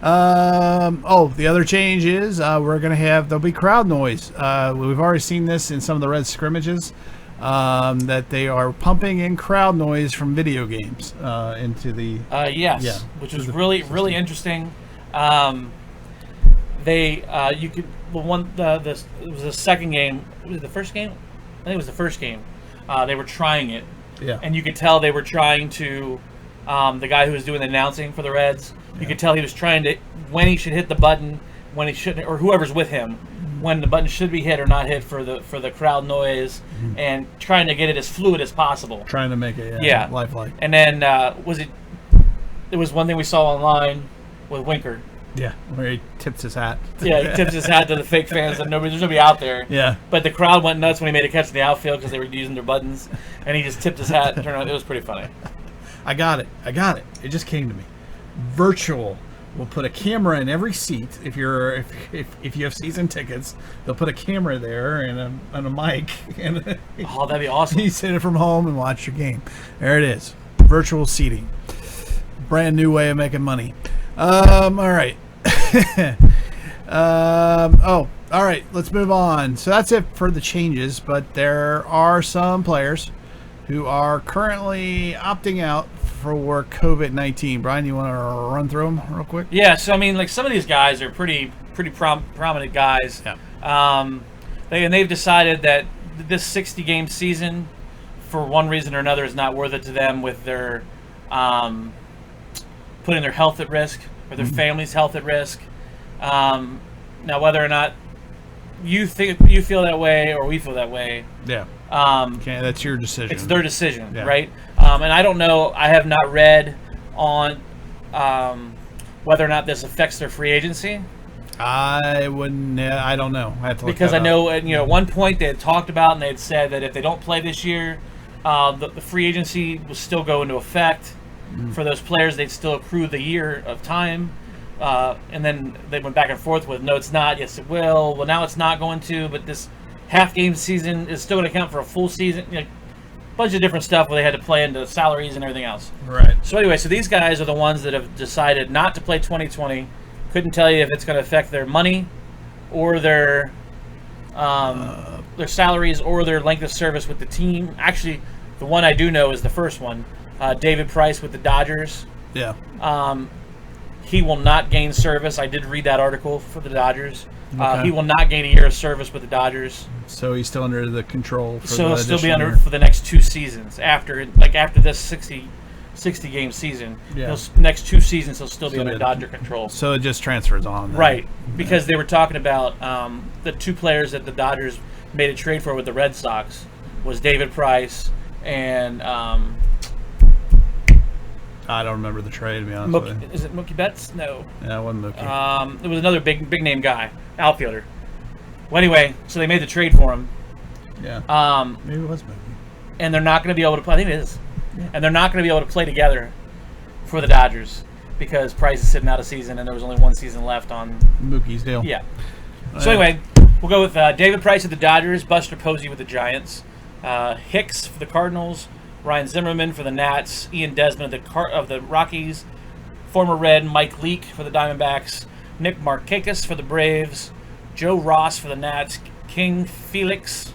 The other change is there'll be crowd noise. We've already seen this in some of the Reds scrimmages, that they are pumping in crowd noise from video games into the which was really interesting. It was the second game. Was it the first game? I think it was the first game. They were trying it, and you could tell they were trying to. The guy who was doing the announcing for the Reds, you could tell he was trying to when he should hit the button, when he shouldn't, or whoever's with him, when the button should be hit or not hit for the crowd noise, and trying to get it as fluid as possible. Trying to make it lifelike. And then there was one thing we saw online with Winker. Yeah, where he tips his hat. Yeah, he tips his hat to the fake fans, and there's nobody out there. Yeah. But the crowd went nuts when he made a catch in the outfield because they were using their buttons, and he just tipped his hat and turned out. It was pretty funny. I got it. It just came to me. Virtual. We'll put a camera in every seat. If you have season tickets, they'll put a camera there and a mic. And that'd be awesome. You sit it from home and watch your game. There it is. Virtual seating. Brand new way of making money. All right. All right. Let's move on. So that's it for the changes. But there are some players who are currently opting out for COVID-19. Brian, you want to run through them real quick? Yeah, so I mean, like some of these guys are pretty prominent guys. Yeah. They've decided that this 60-game season, for one reason or another, is not worth it to them with their putting their health at risk or their family's health at risk. Now, whether or not you feel that way or we feel that way, that's your decision. It's their decision, right? And I don't know. I have not read on whether or not this affects their free agency. I wouldn't. I don't know. I have to look because that I know up. at one point they had talked about and they had said that if they don't play this year, the free agency will still go into effect for those players. They'd still accrue the year of time. And then they went back and forth with, no, it's not. Yes, it will. Well, now it's not going to. But this half-game season is still going to count for a full season. A bunch of different stuff where they had to play into salaries and everything else. Right. So anyway, so these guys are the ones that have decided not to play 2020. Couldn't tell you if it's going to affect their money or their salaries or their length of service with the team. Actually, the one I do know is the first one. David Price with the Dodgers. Yeah. He will not gain service. I did read that article for the Dodgers. Okay. He will not gain a year of service with the Dodgers. So he's still under the control for so he'll still be under year. for the next 2 seasons. After this 60-game season, next 2 seasons he'll still be under Dodger control. So it just transfers on. Then. Right, because they were talking about the 2 players that the Dodgers made a trade for with the Red Sox was David Price and I don't remember the trade, to be honest with you. Is it Mookie Betts? No. Yeah, it wasn't Mookie. It was another big name guy, outfielder. Well, anyway, so they made the trade for him. Yeah. Maybe it was Mookie. And they're not going to be able to play. I think it is. Yeah. And they're not going to be able to play together for the Dodgers because Price is sitting out a season and there was only 1 season left on Mookie's deal. Yeah. So anyway, we'll go with David Price with the Dodgers, Buster Posey with the Giants, Hicks for the Cardinals, Ryan Zimmerman for the Nats, Ian Desmond of the Rockies, former Red Mike Leake for the Diamondbacks, Nick Markakis for the Braves, Joe Ross for the Nats, King Felix,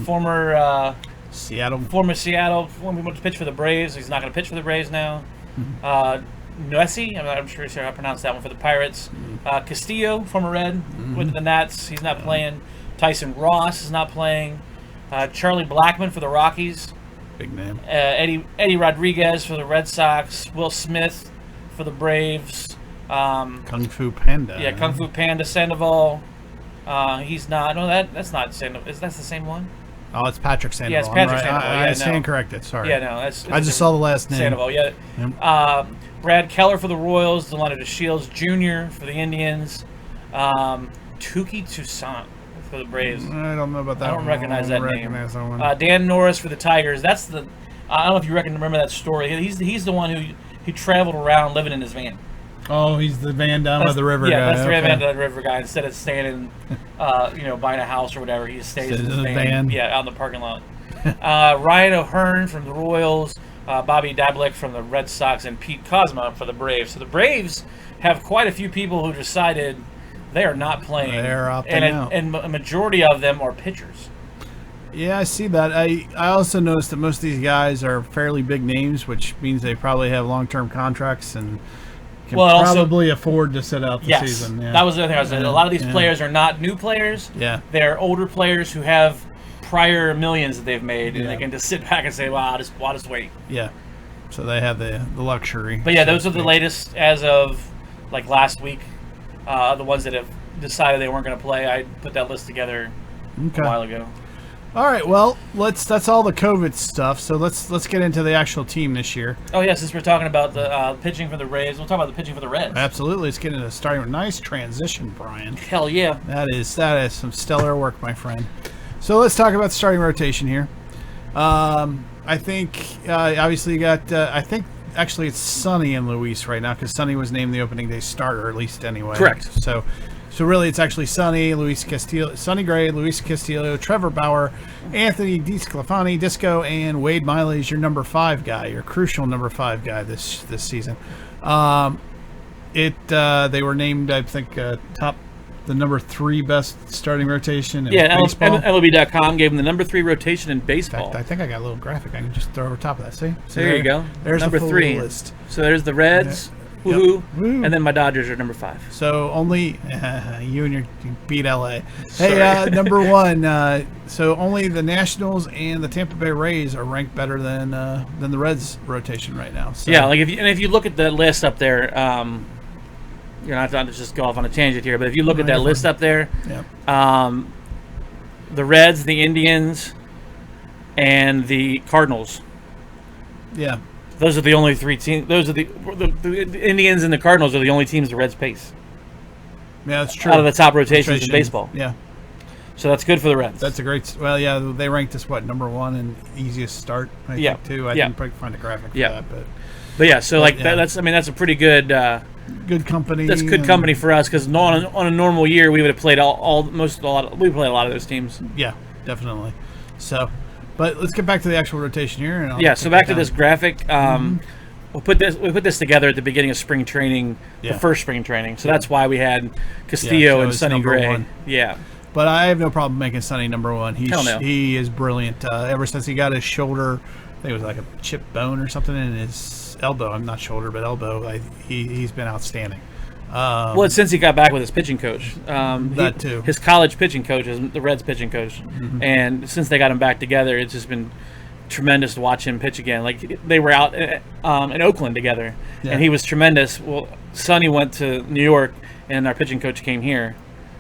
former Seattle, when we went to pitch for the Braves. He's not going to pitch for the Braves now. Nuesi, I'm sure I pronounced that one for the Pirates. Castillo, former Red, went to the Nats. He's not playing. Tyson Ross is not playing. Charlie Blackmon for the Rockies. Big name. Eddie Rodriguez for the Red Sox. Will Smith for the Braves. Kung Fu Panda. Yeah, Kung Fu Panda Sandoval. He's not. No, that's not Sandoval. That's the same one. Oh, it's Patrick Sandoval. Yeah, it's Patrick Sandoval. I stand corrected. Sorry. Yeah, no, that's. I just saw the last name. Sandoval. Yeah. Yep. Brad Keller for the Royals. Delano DeShields Jr. for the Indians. Touki Toussaint for the Braves. I don't know about that. I don't recognize that name. That one. Dan Norris for the Tigers. That's the. I don't know if you remember that story. He's the one who traveled around living in his van. Oh, he's the van down by the river guy. Yeah, that's the van down by the river guy. Instead of staying in, buying a house or whatever, he stays in his van. Yeah, out in the parking lot. Ryan O'Hearn from the Royals, Bobby Dablick from the Red Sox, and Pete Kozma for the Braves. So the Braves have quite a few people who decided they are not playing. They're opting out. And a majority of them are pitchers. Yeah, I see that. I also noticed that most of these guys are fairly big names, which means they probably have long-term contracts and can probably afford to sit out the season. Yeah. That was the other thing I was saying. A lot of these players are not new players. Yeah. They're older players who have prior millions that they've made, and they can just sit back and say, well, I'll just wait. Yeah. So they have the luxury. But yeah, those are the latest as of like last week. The ones that have decided they weren't going to play. I put that list together a while ago. All right, well, that's all the COVID stuff. So let's get into the actual team this year. Oh yeah, since we're talking about the pitching for the Rays, we'll talk about the pitching for the Reds. Absolutely, let's get into starting with nice transition, Brian. Hell yeah, that is some stellar work, my friend. So let's talk about the starting rotation here. I think obviously you got I think actually it's Sonny and Luis right now because Sonny was named the opening day starter, at least anyway. Correct. So really, it's actually Sonny Gray, Luis Castillo, Trevor Bauer, Anthony DeSclafani, Disco, and Wade Miley is your number 5 guy, your crucial number 5 guy this season. They were named, I think, the number 3 best starting rotation in baseball. MLB.com gave them the number 3 rotation in baseball. In fact, I think I got a little graphic I can just throw over top of that. See there you go. There's number the full 3 list. So there's the Reds. Yeah. Woohoo. Yep. And then my Dodgers are number 5. So only you beat LA. Hey, number 1. So only the Nationals and the Tampa Bay Rays are ranked better than the Reds rotation right now. So. Yeah, like if you look at the list up there, you're not to just go off on a tangent here, but if you look at that list up there, the Reds, the Indians, and the Cardinals. Yeah. Those are the only 3 teams. Those are the Indians and the Cardinals are the only teams the Reds face. Yeah, that's true. Out of the top rotations in baseball. Yeah. So that's good for the Reds. That's a great. Well, yeah, they ranked us number 1 and easiest start. I think too. I didn't find a graphic for that, but yeah. So that's a pretty good. Good company. That's good company for us because on a normal year we would have played we played a lot of those teams. Yeah, definitely. So. But let's get back to the actual rotation here. And so back to this graphic. We put this together at the beginning of spring training, the first spring training. So that's why we had Castillo and Sonny Gray. 1. Yeah. But I have no problem making Sonny number 1. Hell no. He is brilliant. Ever since he got his shoulder, I think it was like a chip bone or something in his elbow. I'm not shoulder, but elbow. He's been outstanding. Since he got back with his pitching coach. That too. His college pitching coach is the Reds pitching coach. Mm-hmm. And since they got him back together, it's just been tremendous to watch him pitch again. Like, they were out in Oakland together, and he was tremendous. Well, Sonny went to New York, and our pitching coach came here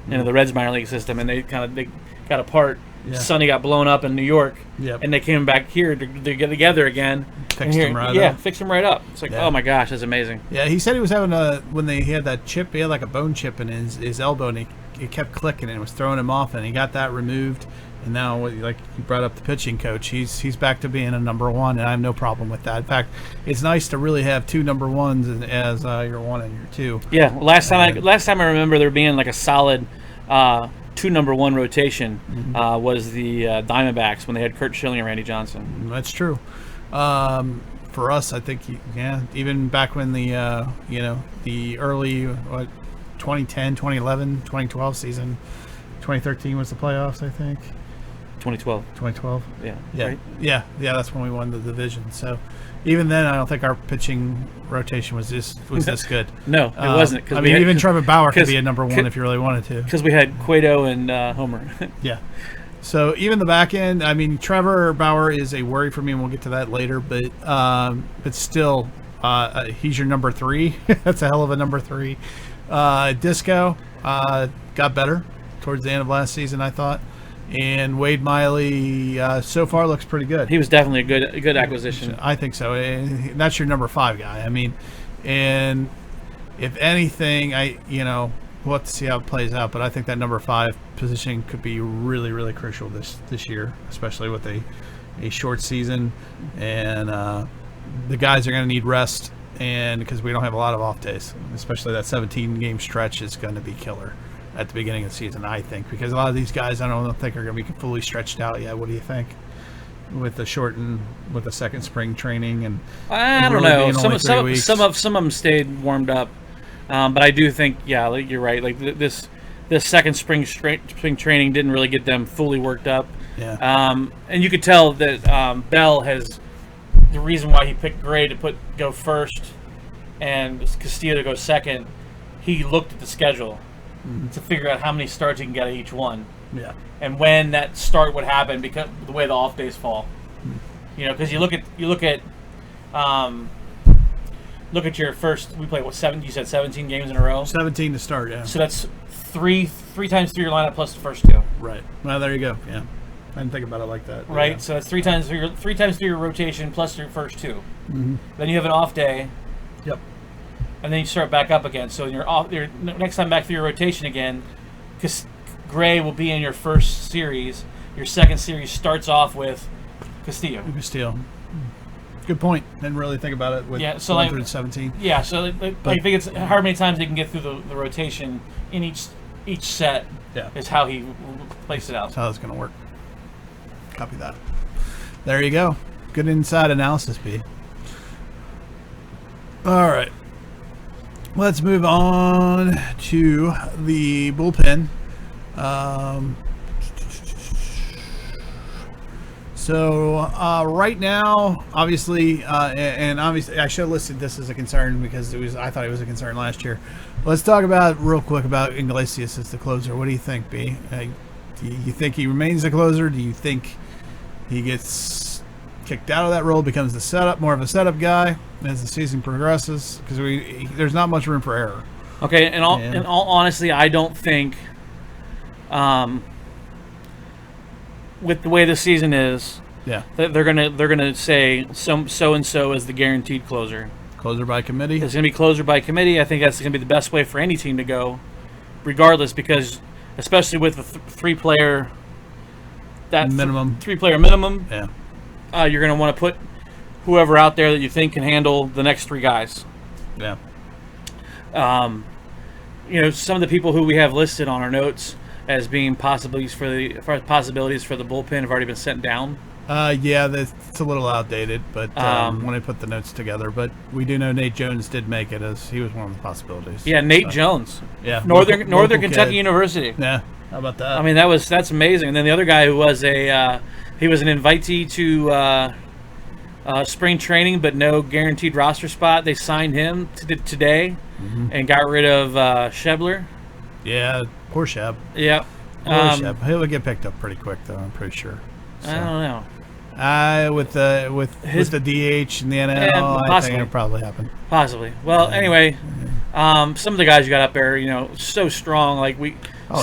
into the Reds minor league system, and they got apart. Yeah. Sonny got blown up in New York, and they came back here to get together again. Fixed him right up. It's like, oh my gosh, that's amazing. Yeah, he said he was having when he had that chip, he had like a bone chip in his elbow, and he kept clicking, and it was throwing him off, and he got that removed. And now, like you brought up the pitching coach, he's back to being a number 1, and I have no problem with that. In fact, it's nice to really have 2 number 1s as your 1 and your 2. Yeah, last time I remember there being like a solid 2 number 1 rotation was the Diamondbacks when they had Kurt Schilling and Randy Johnson. That's true. For us, I think, even back when the early 2010, 2011, 2012 season, 2013 was the playoffs, I think. 2012. Yeah. Right? Yeah, that's when we won the division. So even then, I don't think our pitching rotation was this good. No, it wasn't. Even Trevor Bauer could be a number 1 if you really wanted to. Because we had Cueto and Homer. Yeah. So even the back end, Trevor Bauer is a worry for me, and we'll get to that later. But still, he's your number 3. That's a hell of a number 3. Disco got better towards the end of last season, I thought. And Wade Miley so far looks pretty good. He was definitely a good acquisition. I think so. And that's your number 5 guy. And if anything, we'll have to see how it plays out. But I think that number 5 position could be really, really crucial this year, especially with a short season. And the guys are going to need rest, and because we don't have a lot of off days, especially that 17-game stretch is going to be killer at the beginning of the season, I think, because a lot of these guys I don't think are going to be fully stretched out yet. What do you think? with the second spring training, and I don't know. Some of them stayed warmed up, but I do think like you're right. Like this second spring training didn't really get them fully worked up. Yeah. And you could tell that Bell has the reason why he picked Gray to go first and Castillo to go second. He looked at the schedule to figure out how many starts he can get at each one. Yeah. And when that start would happen, because the way the off days fall, because you look at your first. We played 7? You said 17 games in a row. 17 to start, yeah. So that's three times through your lineup plus the first 2. Right. Well, there you go. Yeah. I didn't think about it like that. Right. Yeah. So that's three times through your rotation plus your first 2. Mm-hmm. Then you have an off day. Yep. And then you start back up again. So your next time back through your rotation again, because Gray will be in your first series. Your second series starts off with Castillo. Good point. Didn't really think about it with 117. Yeah, so I think it's how many times they can get through the rotation in each set is how he placed it out. That's how it's going to work. Copy that. There you go. Good inside analysis, B. All right. Let's move on to the bullpen. So right now, obviously, I should have listed this as a concern because I thought it was a concern last year. Let's talk about real quick about Iglesias as the closer. What do you think, B? Do you think he remains the closer? Do you think he gets kicked out of that role, becomes more of a setup guy as the season progresses? Because there's not much room for error. Okay, in all honesty, I don't think, with the way the season is, that they're gonna say so and so is the guaranteed closer. Closer by committee. It's gonna be closer by committee. I think that's gonna be the best way for any team to go, regardless, because especially with the three-player minimum. Three-player minimum. Yeah. You're going to want to put whoever out there that you think can handle the next 3 guys. Yeah. Some of the people who we have listed on our notes as being possibilities for the bullpen have already been sent down. It's a little outdated, but when I put the notes together, but we do know Nate Jones did make it, as he was one of the possibilities. Yeah, Nate Jones. Yeah. Northern Kentucky University. Yeah. How about that? I mean, that's amazing. And then the other guy who was he was an invitee to spring training, but no guaranteed roster spot. They signed him today and got rid of Shebler. Yeah, poor Sheb. Yeah. Sheb. He'll get picked up pretty quick, though, I'm pretty sure. So. I don't know. With the DH and the NL, I think it'll probably happen. Possibly. Well, anyway, some of the guys you got up there, so strong. Like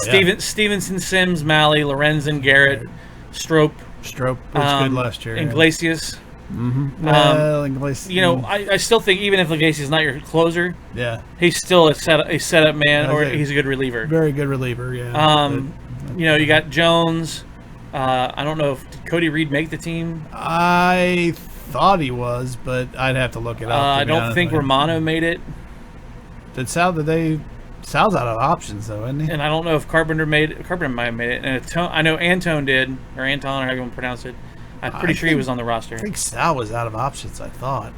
Stevenson, Sims, Malley, Lorenzen, Garrett, Strope was good last year. Iglesias. Mm-hmm. Well, Iglesias. I still think even if Iglesias is not your closer, he's still a setup man, or he's a good reliever. Very good reliever. Yeah. You got Jones. I don't know if did Cody Reed make the team. I thought he was, but I'd have to look it up. I don't think Romano made it. Sal's out of options though, isn't he? And I don't know if Carpenter might have made it. And I know Antone did, or Anton, or however you want to pronounce it. I'm pretty sure he was on the roster. I think Sal was out of options. I thought.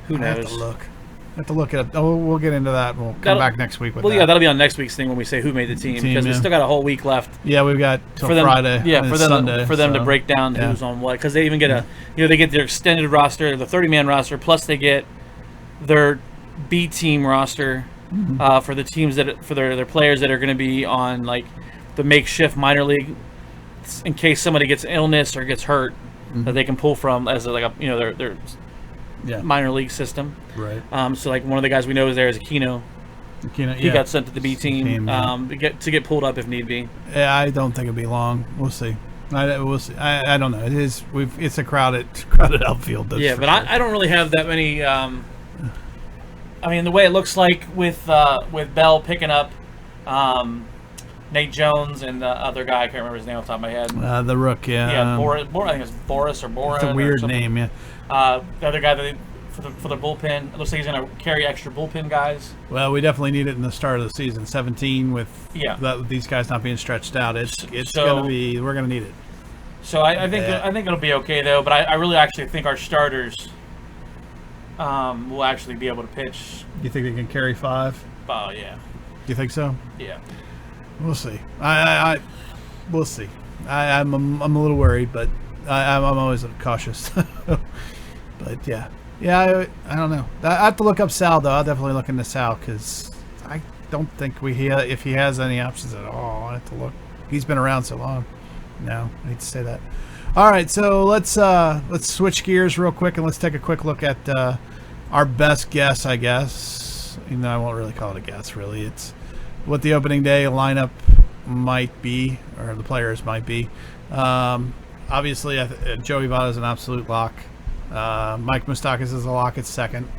Who knows? I have to look it up. Oh, we'll get into that. We'll come back next week with that. Well, yeah, that'll be on next week's thing when we say who made the team, because we still got a whole week left. Yeah, we've got till Friday. Yeah, Sunday, for them to break down who's on what, because they even get they get their extended roster, the 30-man roster, plus they get their B team roster for the teams for their players that are going to be on like the makeshift minor league in case somebody gets illness or gets hurt that they can pull from as their minor league system. Right. So like one of the guys we know is Aquino. He got sent to the B team to get pulled up if need be. Yeah, I don't think it'll be long. We'll see. We'll see. I don't know. It's a crowded outfield. Yeah, but sure. I don't really have that many. I mean, the way it looks like with Bell picking up Nate Jones and the other guy, I can't remember his name off the top of my head. The Rook, yeah. Yeah, I think it's Boris or Boris. It's a weird name, yeah. The other guy for the bullpen, it looks like he's going to carry extra bullpen guys. Well, we definitely need it in the start of the season. 17 with these guys not being stretched out. It's going to be, we're going to need it. So I think it'll be okay though. But I really actually think our starters will actually be able to pitch. You think they can carry 5? Oh yeah. You think so? Yeah. We'll see. We'll see. I'm a little worried, but I'm always cautious. But yeah, I don't know. I have to look up Sal though. I'll definitely look into Sal because I don't think if he has any options at all. I have to look. He's been around so long. No, I hate to say that. All right, so let's switch gears real quick and let's take a quick look at our best guess, I guess. Even though I won't really call it a guess, really. It's what the opening day lineup might be, or the players might be. Obviously, Joey Votto is an absolute lock. Mike Moustakas is a lock at second.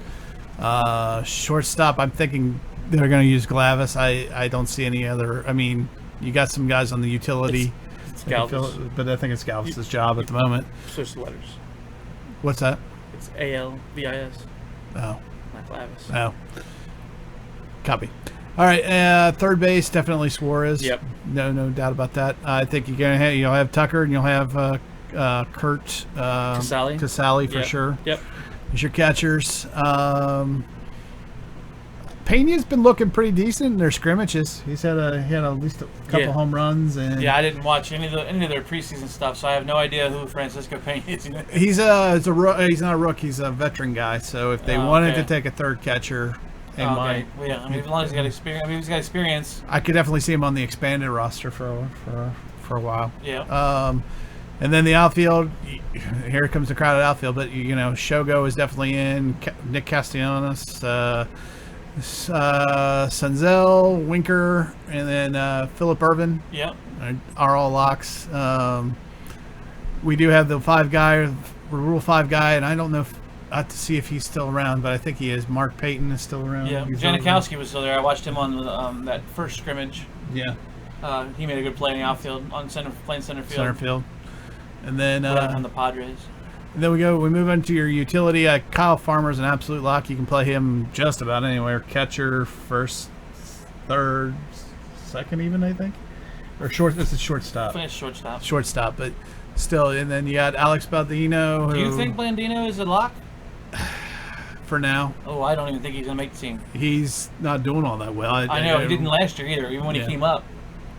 Shortstop, I'm thinking they're going to use Glavis. I don't see any other. I mean, you got some guys on the utility. It's Galvis. But I think it's Galvis' job at the moment. Switch the letters. What's that? It's ALVIS. Oh. Not Glavis. Oh. Copy. All right, third base, definitely Suarez. Yep. No doubt about that. I think you'll have Tucker and you'll have Kurt Casale for sure. Yep. As your catchers. Pena's been looking pretty decent in their scrimmages. He had at least a couple home runs. And I didn't watch any of their preseason stuff, so I have no idea who Francisco Pena is. He's not a rook. He's a veteran guy. So if they wanted to take a third catcher, they might. Well, yeah, I mean, as long as he's got experience. I mean, he's got experience. I could definitely see him on the expanded roster for a while. Yeah. And then the outfield, here comes the crowded outfield, but Shogo is definitely in. Nick Castellanos, Senzel, Winker, and then Philip Irvin. Yep. Are all locks. We do have the Rule 5 guy, and I don't know I have to see if he's still around, but I think he is. Mark Payton is still around. Yeah, Janikowski was still there. I watched him on that first scrimmage. Yeah. He made a good play in the outfield, playing center field. Center field. And then on the Padres. And then we move on to your utility. Kyle Farmer's an absolute lock. You can play him just about anywhere. Catcher, first, third, second even, I think. Or short. This is shortstop. Shortstop. Shortstop, but still. And then you got Alex Baldino. Do you think Blandino is a lock? For now. Oh, I don't even think he's going to make the team. He's not doing all that well. I know. He didn't last year either, even when he came up.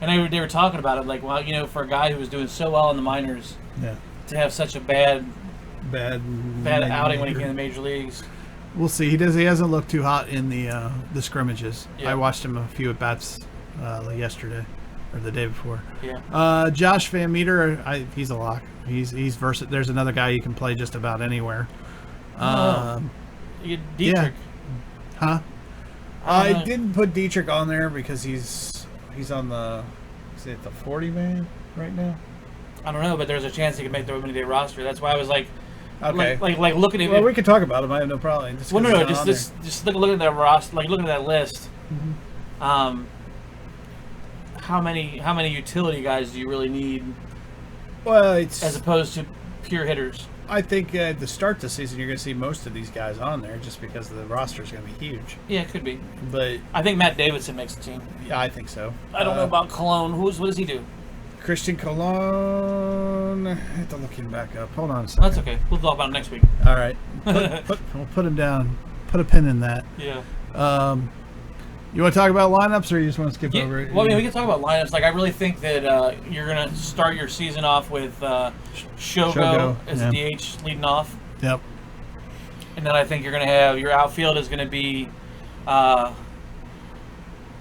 And they were talking about it, like, well, for a guy who was doing so well in the minors, to have such a bad outing when he came to the major leagues. We'll see. He hasn't looked too hot in the scrimmages. I watched him a few at bats yesterday or the day before. Yeah. Josh Van Meter, he's a lock. He's versatile. There's another guy you can play just about anywhere. You get Dietrich. Huh? I didn't put Dietrich on there because he's on the 40 man right now. I don't know, but there's a chance he could make the opening day roster. That's why I was like, okay, like looking at. Well, we can talk about him. I have no problem. Just look at that roster, like looking at that list. Mm-hmm. How many utility guys do you really need? Well, as opposed to pure hitters. I think to start the season, you're going to see most of these guys on there just because the roster is going to be huge. Yeah, it could be. But I think Matt Davidson makes the team. Yeah, I think so. I don't know about Cologne. What does he do? Christian Cologne. I have to look him back up. Hold on a second. That's okay. We'll talk about him next week. All right. We'll put him down. Put a pin in that. Yeah. You want to talk about lineups, or you just want to skip over it? Well, I mean, we can talk about lineups. Like, I really think that you're going to start your season off with Shogo as a DH leading off. Yep. And then I think you're going to have your outfield is going to be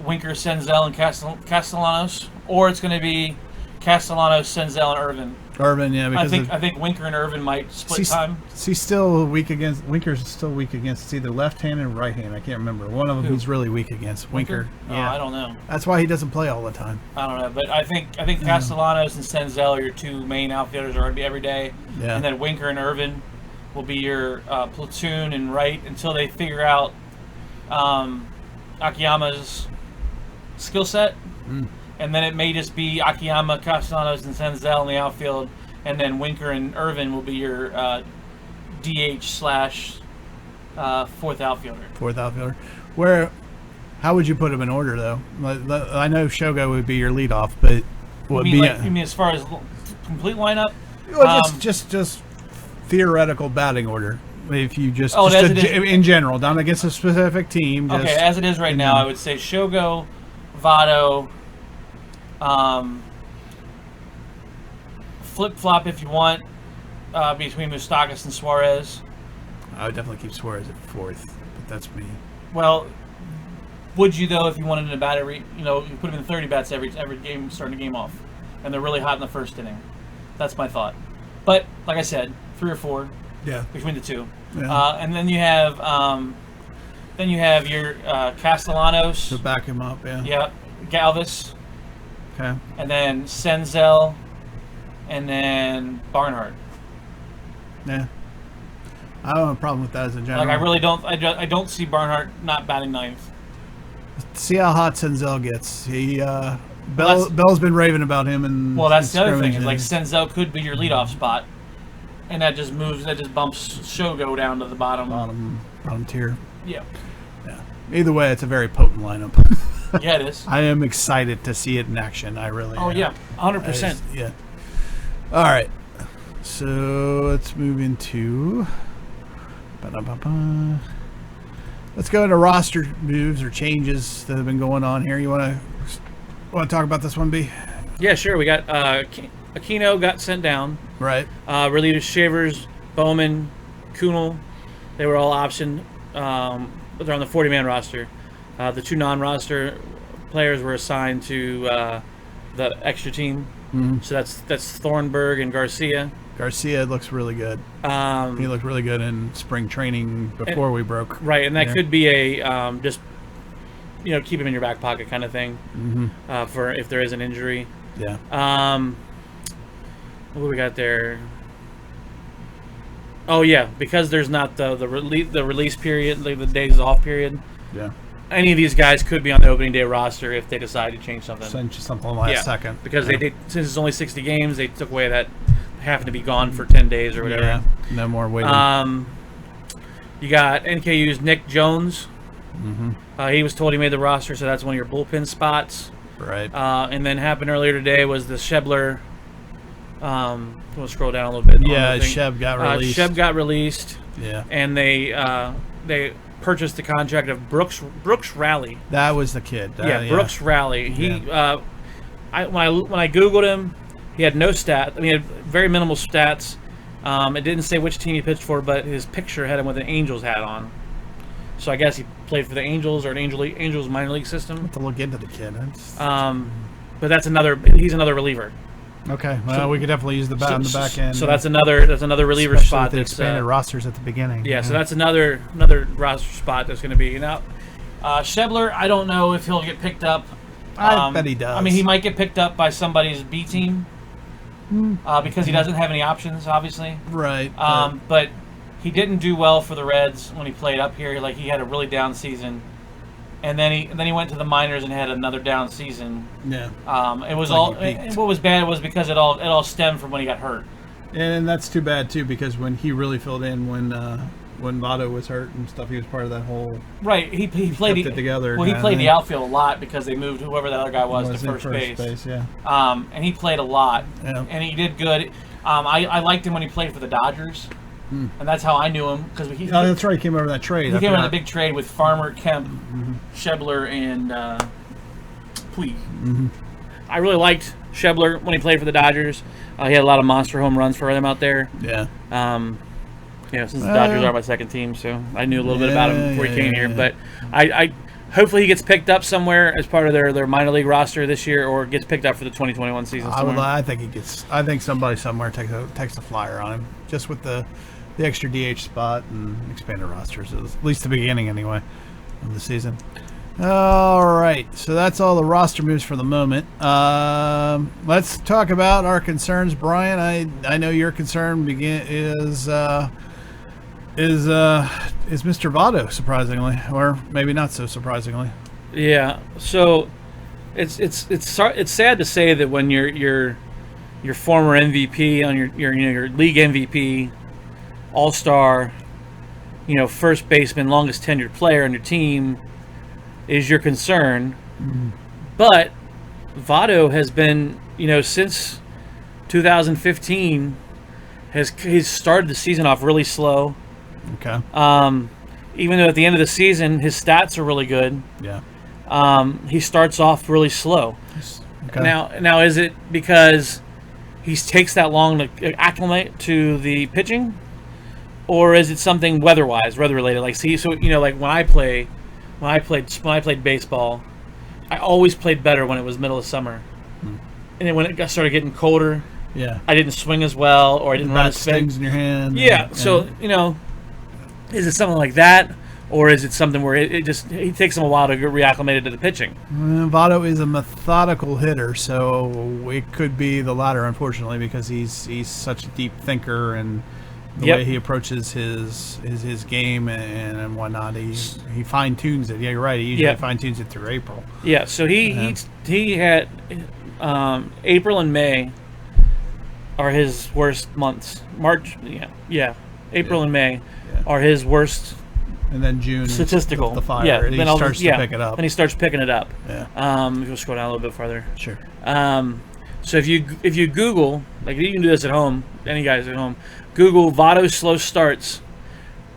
Winker, Senzel, and Castellanos, or it's going to be Castellanos, Senzel, and Irvin. Irvin, yeah. Because I think Winker and Irvin might split time. He's still weak against. Winker's still weak against. It's either left hand and right hand. I can't remember. One of them he's really weak against. Winker. Yeah. I don't know. That's why he doesn't play all the time. I don't know, but I think Castellanos and Senzel are your two main outfielders are going to be every day. Yeah. And then Winker and Irvin will be your platoon and right until they figure out Akiyama's skill set. And then it may just be Akiyama, Castellanos, and Senzel in the outfield, and then Winker and Irvin will be your DH / fourth outfielder. Fourth outfielder. How would you put them in order, though? I know Shogo would be your leadoff, but you mean as far as complete lineup? Well, just theoretical batting order. If you just in general, not against a specific team. Okay, as it is right now, I would say Shogo, Votto, flip-flop if you want between Moustakas and Suarez. I would definitely keep Suarez at 4th, but that's me. Well, would you though if you wanted to bat you put him in 30 bats every game, starting the game off, and they're really hot in the first inning. That's my thought. But like I said, 3 or 4. Yeah. Between the two. Yeah. And then you have your Castellanos. To back him up, yeah. Yeah. Galvis. Okay. And then Senzel. And then Barnhart. Yeah. I don't have a problem with that as a general. Like I really don't. I don't see Barnhart not batting 9th. See how hot Senzel gets. He Bell's been raving about him, and that's the other thing. Is like Senzel could be your leadoff spot. And that just bumps Shogo down to the bottom tier. Yeah. Either way, it's a very potent lineup. Yeah, it is. I am excited to see it in action. I really am. Yeah, 100%. Yeah. All right. So let's move into. Let's go into roster moves or changes that have been going on here. You want to talk about this one, B? Yeah, sure. We got Aquino got sent down. Right. Relievers Shavers, Bowman, Kunal, they were all optioned. They're on the 40-man roster. The 2 non-roster players were assigned to the extra team. Mm-hmm. So that's Thornburg and Garcia. Garcia looks really good. He looked really good in spring training before we broke. Right, and that could be a just keep him in your back pocket kind of thing. Mm-hmm. For if there is an injury. Yeah. What do we got there? Oh yeah, because there's not the release period, like the days off period. Yeah. Any of these guys could be on the opening day roster if they decide to change something. Change something last second. Because they did, since it's only 60 games, they took away that having to be gone for 10 days or whatever. Yeah. No more waiting. You got NKU's Nick Jones. Mm-hmm. He was told he made the roster, so that's one of your bullpen spots. Right. And then happened earlier today was the Shebler. We'll scroll down a little bit. Yeah, Sheb got released. Sheb got released. Yeah. And they purchased the contract of Brooks Rally. That was the kid. Brooks Rally. He when I googled him, he had no stat. I mean, he had very minimal stats. It didn't say which team he pitched for, but his picture had him with an Angels hat on. So I guess he played for the Angels or an Angels minor league system. I'll have to look into the kid. But he's another reliever. Okay, well, we could definitely use the bat on the back end. So that's another reliever spot. With the expanded rosters at the beginning. Yeah, so that's another roster spot that's going to be. Now, Shebler, I don't know if he'll get picked up. I bet he does. I mean, he might get picked up by somebody's B team because he doesn't have any options, obviously. Right. But he didn't do well for the Reds when he played up here. Like, he had a really down season. And then he went to the minors and had another down season. Yeah. It was what was bad was because it all stemmed from when he got hurt. And that's too bad too, because when he really filled in when Votto was hurt and stuff, he was part of that whole. Right. He played it together. Well, he played the outfield a lot because they moved whoever that other guy was to first base. Yeah. And he played a lot. Yeah. And he did good. I liked him when he played for the Dodgers. And that's how I knew him because that's right. He came over that trade. He came over the big trade with Farmer, Kemp, Shebler, and Puig. Mm-hmm. I really liked Shebler when he played for the Dodgers. He had a lot of monster home runs for them out there. Yeah. Since the Dodgers are my second team, so I knew a little bit about him before he came here. But I hopefully he gets picked up somewhere as part of their minor league roster this year, or gets picked up for the 2021 season. I think he gets. I think somebody somewhere takes a flyer on him, just with the extra DH spot and expanded rosters, at least the beginning anyway of the season. All right, so that's all the roster moves for the moment. Let's talk about our concerns, Brian. I know your concern is Mr. Votto, surprisingly, or maybe not so surprisingly. Yeah. So it's sad to say that when your former MVP on your league MVP, all-star, first baseman, longest tenured player on your team is your concern. But Votto has been, since 2015, he's started the season off really slow. Okay. Even though at the end of the season his stats are really good. Yeah. He starts off really slow. Okay. Now is it because he takes that long to acclimate to the pitching, or is it something weather related? Like, like when I played baseball, I always played better when it was middle of summer, and then when it started getting colder, I didn't swing as well, or I didn't run as fast. Stings in your hand. Yeah. So is it something like that? Or is it something where it takes him a while to get reacclimated to the pitching? Votto is a methodical hitter, so it could be the latter, unfortunately, because he's such a deep thinker, and the way he approaches his game and whatnot, he fine tunes it. Yeah, you're right. He usually fine tunes it through April. Yeah. So he had April and May are his worst months. March. April and May are his worst. And then June, statistical. The fire. Yeah, he starts to pick it up. And he starts picking it up. Yeah. We'll scroll down a little bit farther. Sure. So if you Google, like you can do this at home, any guys at home, Google Votto slow starts,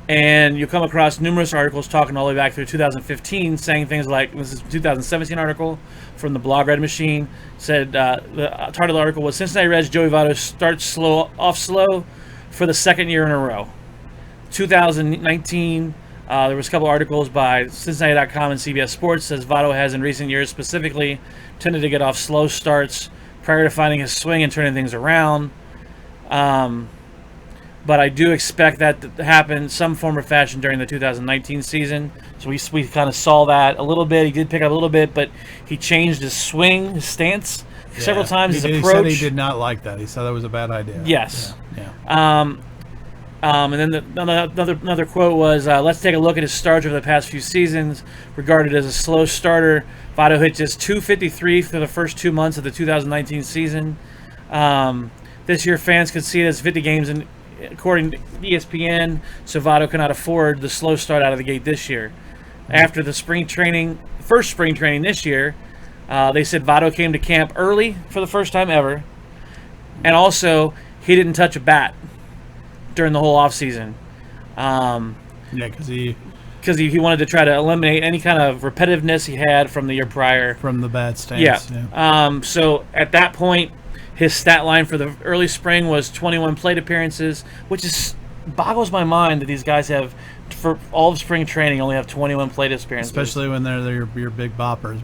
and you'll come across numerous articles talking all the way back through 2015, saying things like, this is a 2017 article from the blog Red Machine, said the title of the article was Cincinnati Reds Joey Votto starts off slow for the second year in a row. 2019. There was a couple articles by Cincinnati.com and CBS Sports says Votto has in recent years specifically tended to get off slow starts prior to finding his swing and turning things around. But I do expect that to happen some form or fashion during the 2019 season. So we kind of saw that a little bit. He did pick up a little bit, but he changed his swing, his stance several times. His approach. He said he did not like that. He said that was a bad idea. Yes. Yeah. And then another quote was, let's take a look at his starts over the past few seasons. Regarded as a slow starter, Votto hit just .253 for the first 2 months of the 2019 season. This year, fans could see it as 50 games, according to ESPN, so Votto cannot afford the slow start out of the gate this year. After the first spring training this year, they said Votto came to camp early for the first time ever, and also he didn't touch a bat during the whole offseason. Because he wanted to try to eliminate any kind of repetitiveness he had from the year prior. From the bad stance. Yeah. So at that point, his stat line for the early spring was 21 plate appearances, which boggles my mind that these guys have, for all of spring training, only have 21 plate appearances. Especially when they're your big boppers.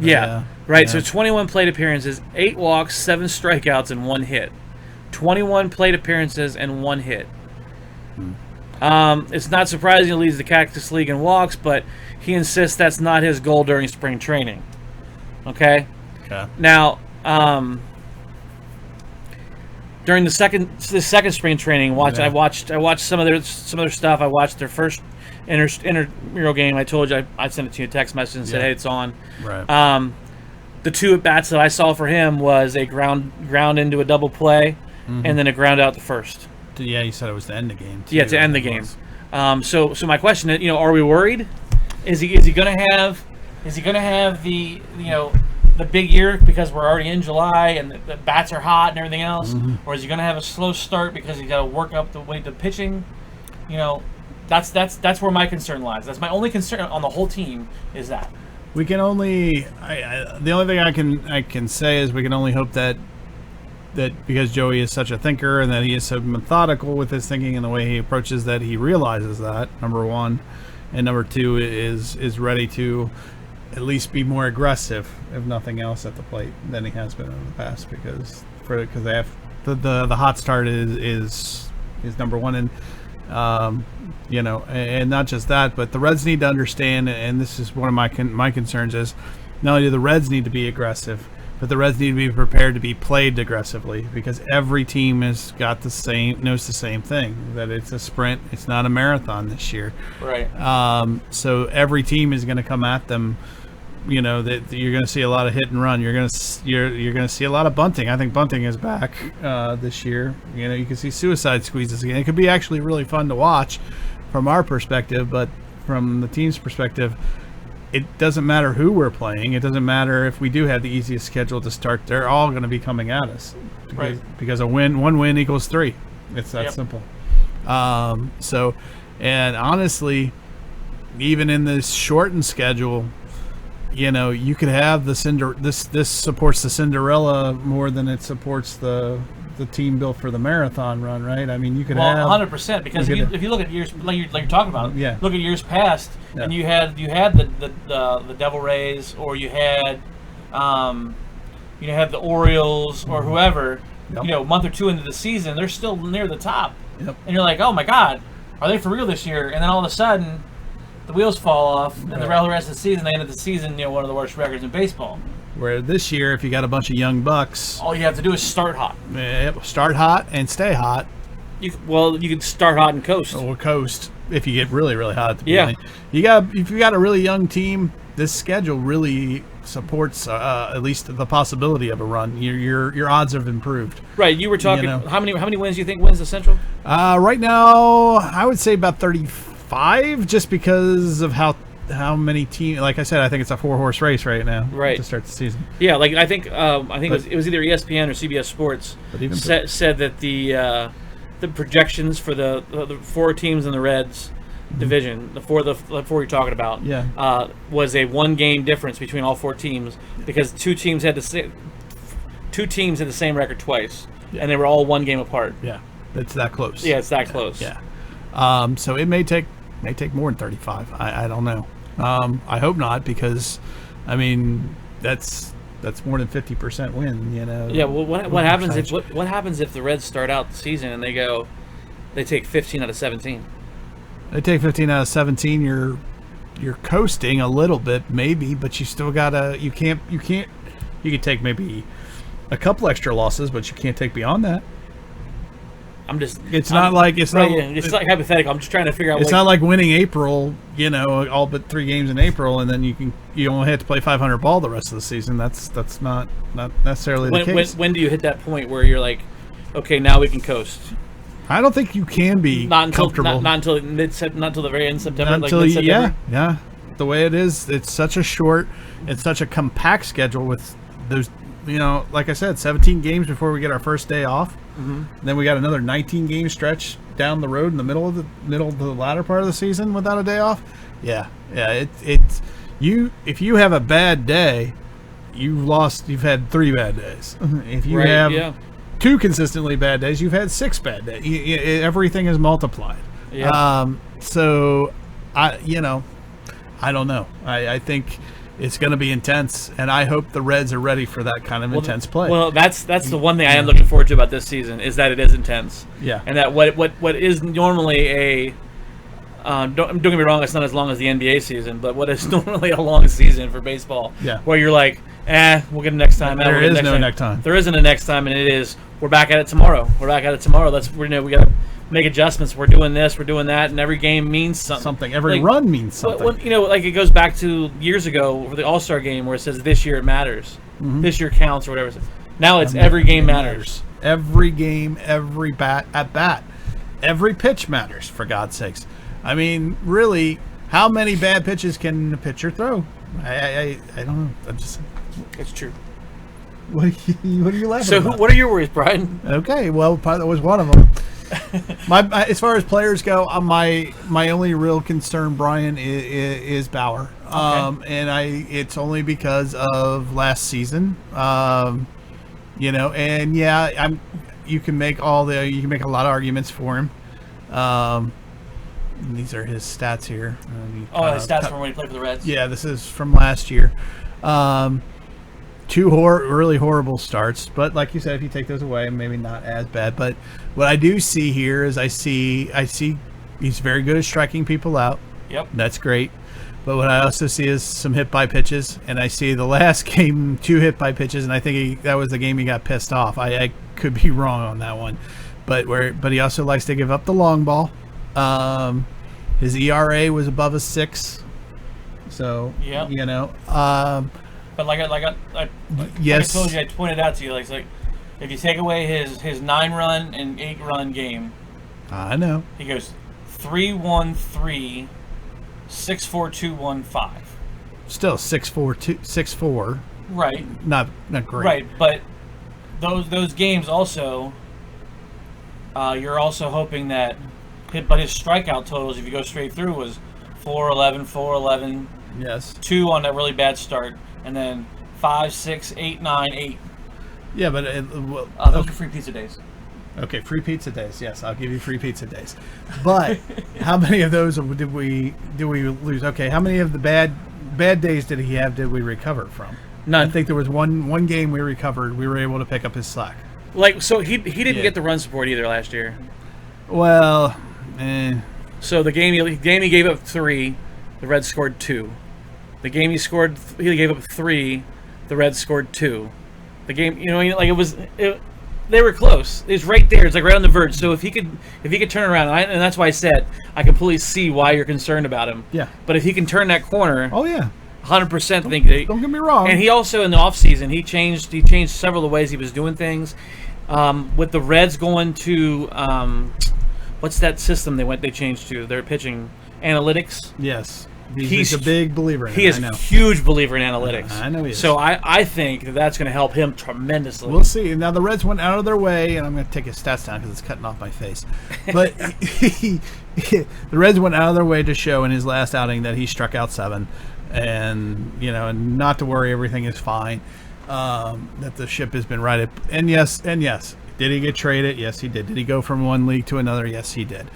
Right. So 21 plate appearances, 8 walks, 7 strikeouts, and 1 hit. 21 plate appearances and 1 hit. It's not surprising he leads the Cactus League in walks, but he insists that's not his goal during spring training. Okay. Now, during the second spring training, I watched some of their stuff. I watched their first intramural game. I told you I sent it to you a text message and said, hey, it's on. Right. The 2 at bats that I saw for him was a ground into a double play, and then a ground out to first. Yeah, you said it was to end the game. Yeah, to end the game. So my question is, are we worried? Is he going to have the the big year because we're already in July and the bats are hot and everything else, or is he going to have a slow start because he's got to work up the way to pitching? That's where my concern lies. That's my only concern on the whole team is that. We can only the only thing I can say is we can only hope that because Joey is such a thinker and that he is so methodical with his thinking and the way he approaches that he realizes that, number one, and number two is ready to at least be more aggressive, if nothing else, at the plate than he has been in the past, because they have the hot start is number one, and and not just that, but the Reds need to understand, and this is one of my concerns, is not only do the Reds need to be aggressive, but the Reds need to be prepared to be played aggressively, because every team knows the same thing, that it's a sprint, it's not a marathon this year. Right. So every team is going to come at them. That you're going to see a lot of hit and run. You're going to see a lot of bunting. I think bunting is back this year. You can see suicide squeezes again. It could be actually really fun to watch from our perspective, but from the team's perspective, it doesn't matter who we're playing. It doesn't matter if we do have the easiest schedule to start. They're all going to be coming at us, right? Because one win equals 3. It's that simple. So, and honestly, even in this shortened schedule, you could have this supports the Cinderella more than it supports the team built for the marathon run, right? I mean, you could have 100%, because if you look at years like you're talking about, look at years past, and you had the Devil Rays, or you had the Orioles or whoever, a month or two into the season, they're still near the top, and you're like, oh my God, are they for real this year? And then all of a sudden, the wheels fall off, and the rest of the season, they end of the season, one of the worst records in baseball. Where this year, if you got a bunch of young bucks, all you have to do is start hot. Start hot and stay hot. You can start hot and coast. Or coast if you get really, really hot at the beginning. If you got a really young team, this schedule really supports at least the possibility of a run. Your odds have improved. Right. You were talking. How many wins do you think wins the Central? Right now, I would say about 35, just because of how many teams. Like I said, I think it's a 4-horse race right now. Right. To start the season. Yeah. Like I think it was either ESPN or CBS Sports said that the projections for the 4 teams in the Reds division, the four you're talking about, was a 1-game difference between all 4 teams, because two teams had the same record twice, and they were all 1 game apart. Yeah, it's that close. Yeah, it's that close. Yeah. So it may take more than 35. I don't know. I hope not, because I mean that's more than 50% win. Yeah. Well, what happens if the Reds start out the season and they take 15 out of 17? They take 15 out of 17. You're coasting a little bit, maybe, but you still gotta. You can take maybe a couple extra losses, but you can't take beyond that. It's not like hypothetical. I'm just trying to figure out. It's not like winning April, all but 3 games in April, and then you only have to play 500 ball the rest of the season. That's not necessarily the case. When do you hit that point where you're like, okay, now we can coast? I don't think you can be comfortable. Not until the very end of September. Not until yeah. The way it is, it's such a compact schedule with those. Like I said, 17 games before we get our first day off. Mm-hmm. Then we got another 19 game stretch down the road in the middle of the latter part of the season without a day off. Yeah. It's if you have a bad day, you've had 3 bad days. If you have 2 consistently bad days, you've had 6 bad days. Everything is multiplied. Yeah. So I don't know. I think it's going to be intense, and I hope the Reds are ready for that kind of intense play. Well, that's the one thing I am looking forward to about this season, is that it is intense. Yeah. And that what is normally a don't get me wrong, it's not as long as the NBA season, but what is normally a long season for baseball, where you're like, we'll get it next time. There is no next time. There isn't a next time, and it is, we're back at it tomorrow. We got to make adjustments. We're doing this, we're doing that, and every game means something. Every run means something. Like it goes back to years ago for the All-Star game, where it says this year it matters, this year counts, or whatever. Now it's every game matters. Every game, every at bat, every pitch matters. For God's sakes, I mean, really, how many bad pitches can a pitcher throw? I don't know. I'm just. It's true. What are you laughing about? So, what are your worries, Brian? Okay, well, that was one of them. As far as players go, my only real concern, Brian, is Bauer. Okay. And it's only because of last season. And you can make a lot of arguments for him. These are his stats here. His stats from when he played for the Reds. Yeah, this is from last year. 2 really horrible starts, but like you said, if you take those away, maybe not as bad. But what I do see here is I see he's very good at striking people out. Yep, that's great. But what I also see is some hit by pitches, and I see the last game 2 hit by pitches, and I think that was the game he got pissed off. I could be wrong on that one, but he also likes to give up the long ball. His ERA was above a 6, so But like I told you, I pointed out to you, like if you take away his 9-run and 8-run game, I know he goes 3-1-3, 6-4-2-1-5. Still 6-4. Right. Not great. Right, but those games also, You're also hoping that, but his strikeout totals, if you go straight through, was 4-11, 4-11. Yes. 2 on that really bad start, and then 5, 6, 8, 9, 8. Yeah, but those are free pizza days. Okay, free pizza days. Yes, I'll give you free pizza days. But how many of those did we lose? Okay, how many of the bad days did he have? Did we recover from? None. I think there was one game we recovered. We were able to pick up his slack. So he didn't get the run support either last year. Well, So the game he gave up 3, the Reds scored 2. The game he gave up 3, the Reds scored 2. The game, they were close. It's right there. It's like right on the verge. So if he could turn around, and that's why I said I completely see why you're concerned about him. Yeah. But if he can turn that corner, oh yeah, 100% think that. Don't get me wrong. And he also in the offseason he changed several of the ways he was doing things. With the Reds going to what's that system they changed to? Their pitching analytics. Yes. He's a big believer in it. He is a huge believer in analytics. I know he is. So I think that's going to help him tremendously. We'll see. Now, the Reds went out of their way, and I'm going to take his stats down because it's cutting off my face. But the Reds went out of their way to show in his last outing that he struck out 7. And, and not to worry, everything is fine. That the ship has been righted. And yes. Did he get traded? Yes, he did. Did he go from one league to another? Yes, he did.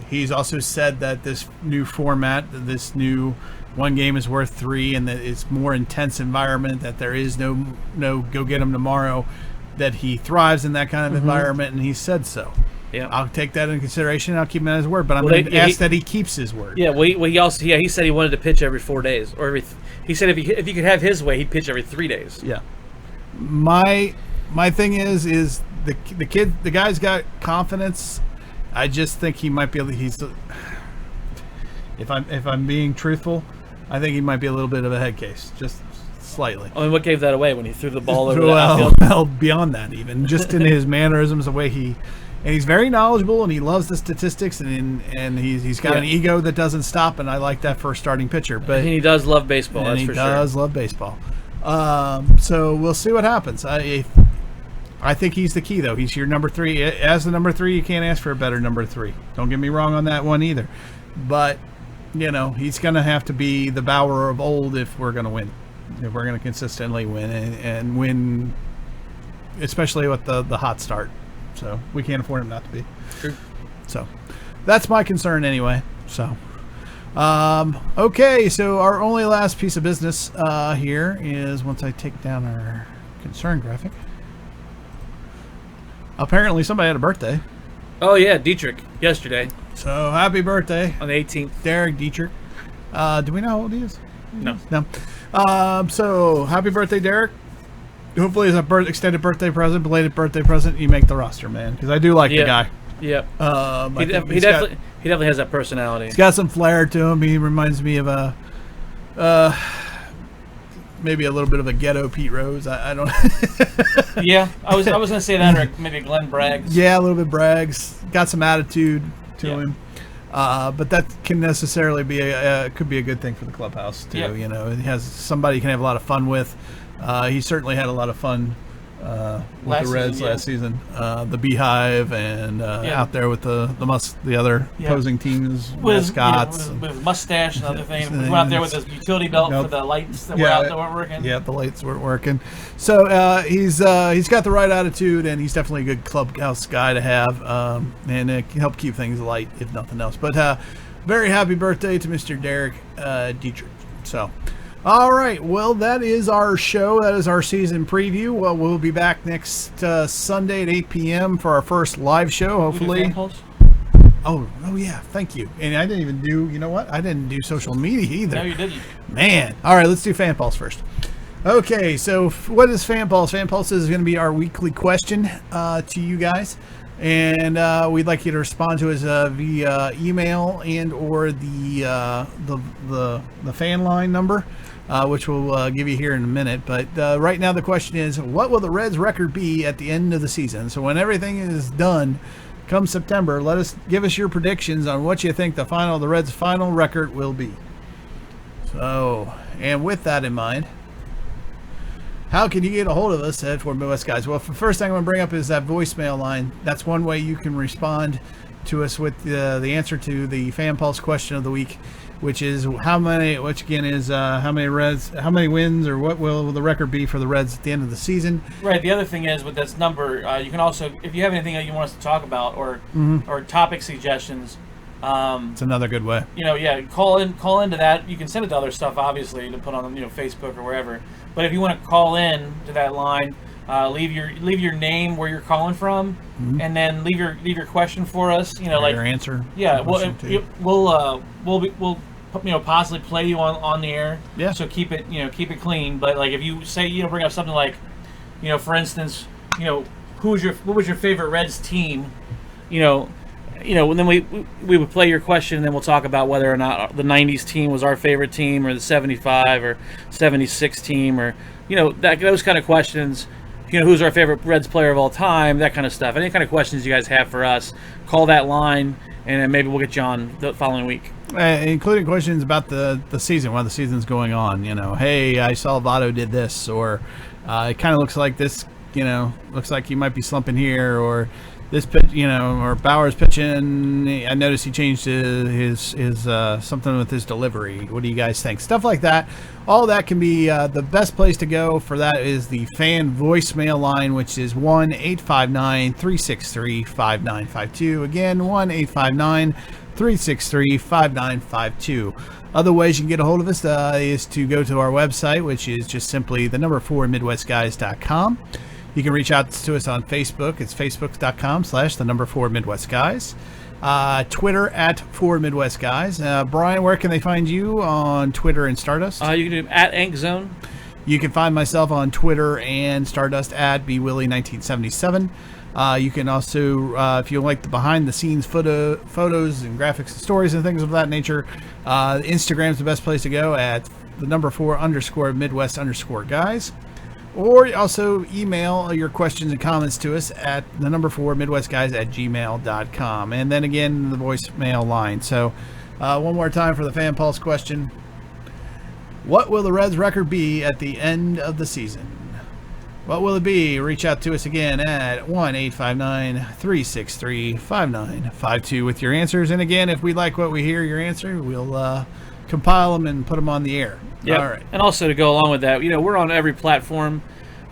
He's also said that this new format, this new one game is worth 3, and that it's more intense environment, that there is no go get him tomorrow, that he thrives in that kind of environment, and he said so. Yeah, I'll take that into consideration. I'll keep him at his word, but I'm going to ask that he keeps his word. Yeah, he said he wanted to pitch every 4 days, or he said if he could have his way, he'd pitch every 3 days. Yeah, my thing is the guy's got confidence. I just think he might be. If I'm being truthful, I think he might be a little bit of a head case, just slightly. I mean, what gave that away when he threw the ball over the outfield? Well, beyond that, even just in his mannerisms, the way he's very knowledgeable and he loves the statistics and he's got an ego that doesn't stop, and I like that for a starting pitcher. But and he does love baseball. And that's for sure. He does love baseball. So we'll see what happens. I think he's the key, though. He's your number 3. As the number 3, you can't ask for a better number 3. Don't get me wrong on that one either. But, he's going to have to be the Bauer of old if we're going to win. If we're going to consistently win and win, especially with the hot start. So we can't afford him not to be. True. So that's my concern anyway. So, okay. So our only last piece of business here is once I take down our concern graphic. Apparently somebody had a birthday. Oh, yeah, Dietrich, yesterday. So, happy birthday. On the 18th. Derek Dietrich. Do we know how old he is? No. So, happy birthday, Derek. Hopefully it's a extended birthday present, belated birthday present, you make the roster, man. Because I do like the guy. Yep. He definitely has that personality. He's got some flair to him. He reminds me of maybe a little bit of a ghetto Pete Rose. I don't know. Yeah, I was going to say that, or maybe Glenn Braggs. Yeah, a little bit Braggs. Got some attitude to him. But that can necessarily be could be a good thing for the clubhouse too. Yep. It has somebody you can have a lot of fun with. He certainly had a lot of fun with the Reds last season. The Beehive and out there with the other opposing teams, mascots. With mustache and other things. He went out there with his utility belt for the lights that weren't working. Yeah, the lights weren't working. So he's got the right attitude, and he's definitely a good clubhouse guy to have, and it can help keep things light, if nothing else. But very happy birthday to Mr. Derek Dietrich. So. All right, well, that is our show. That is our season preview. Well, we'll be back next Sunday at 8 p.m. for our first live show, hopefully. Oh, yeah, thank you. And I didn't even do, I didn't do social media either. No, you didn't. Man. All right, let's do Fan Pulse first. Okay, so what is Fan Pulse? Fan Pulse is going to be our weekly question to you guys. And we'd like you to respond to us via email and or the fan line number, which we'll give you here in a minute. But right now the question is, what will the Reds record be at the end of the season? So when everything is done, come September, give us your predictions on what you think the Reds' final record will be. So, and with that in mind, How can you get a hold of us at Ford Midwest Guys? Well, the first thing I'm going to bring up is that voicemail line. That's one way you can respond to us with the answer to the Fan Pulse question of the week, which is how many wins, or what will the record be for the Reds at the end of the season? Right. The other thing is with this number, you can also, if you have anything that you want us to talk about or topic suggestions. It's another good way. Call into that. You can send it to other stuff, obviously, to put on Facebook or wherever. But if you want to call in to that line, leave your name, where you're calling from, and then leave your question for us. Your answer. Yeah, we'll possibly play you on the air. Yeah. So keep it clean. But like if you say bring up something like, for instance, what was your favorite Reds team, and then we would play your question, and then we'll talk about whether or not the 90s team was our favorite team, or the 75 or 76 team, or those kind of questions. Who's our favorite Reds player of all time, that kind of stuff. Any kind of questions you guys have for us, call that line, and then maybe we'll get you on the following week. Including questions about the season, while the season's going on. Hey, I saw Votto did this, or it kind of looks like this. Looks like he might be slumping here, or this pitch, or Bauer's pitching. I noticed he changed his something with his delivery. What do you guys think? Stuff like that. All that can be the best place to go for that is the fan voicemail line, which is 1-859-363-5952. Again, 1-859-363-5952. Other ways you can get a hold of us is to go to our website, which is just simply the number 4midwestguys.com. You can reach out to us on Facebook. It's facebook.com/4midwestguys. Twitter @4midwestguys. Brian, where can they find you on Twitter and Stardust? You can do @AnkZone. You can find myself on Twitter and Stardust @BWillie1977. You can also, if you like the behind-the-scenes photos and graphics and stories and things of that nature, Instagram's the best place to go at the number 4_Midwest_guys. Or also email your questions and comments to us at the number 4midwestguys@gmail.com. And then again, the voicemail line. So one more time for the Fan Pulse question. What will the Reds record be at the end of the season? What will it be? Reach out to us again at 1-859-363-5952 with your answers. And again, if we like what we hear your answer, we'll compile them and put them on the air. Yeah. All right. And also to go along with that, we're on every platform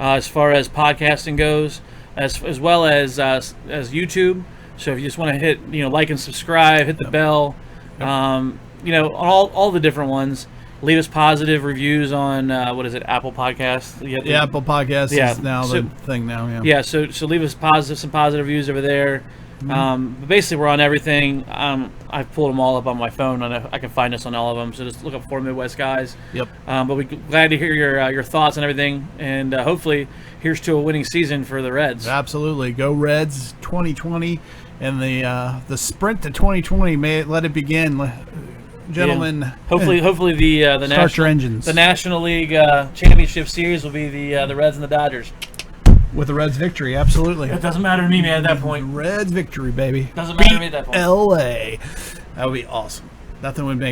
as far as podcasting goes, as well as YouTube. So if you just want to hit, like and subscribe, hit the bell, on all the different ones. Leave us positive reviews on Apple Podcasts. Yeah, Apple Podcasts is now the thing now. Yeah. Yeah. So leave us some positive reviews over there. But basically, we're on everything. I've pulled them all up on my phone, and I can find us on all of them. So just look up 4 Midwest Guys. Yep. But we're glad to hear your thoughts and everything, and hopefully, here's to a winning season for the Reds. Absolutely, go Reds 2020, and the sprint to 2020. May it let it begin, gentlemen. Yeah. Hopefully the start your engines. The National League Championship Series will be the Reds and the Dodgers. With the Reds victory, absolutely. It doesn't matter to me, man, at that point. Reds victory, baby. Doesn't matter to me at that point. LA. That would be awesome. Nothing would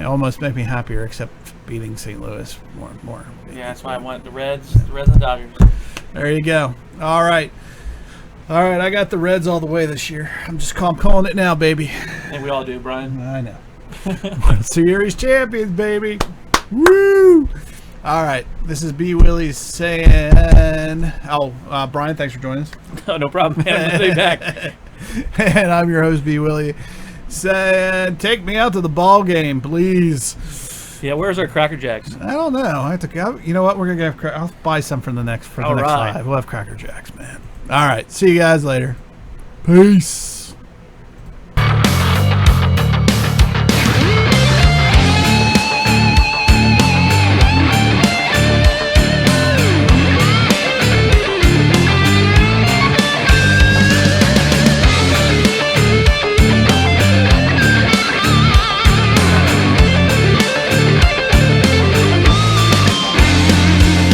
almost make me happier except beating St. Louis more. Yeah, that's why I want the Reds and the Dodgers. There you go. All right, I got the Reds all the way this year. I'm calling it now, baby. And we all do, Brian. I know. Series champions, baby. Woo! All right, this is B. Willie saying, Brian, thanks for joining us. Oh, no problem, man. I'll be back. And I'm your host, B. Willie, saying, take me out to the ball game, please. Yeah, where's our Cracker Jacks? I don't know. I have to go. You know what? We're gonna have. I'll buy some for the next right. live. We'll have Cracker Jacks, man. All right, see you guys later. Peace.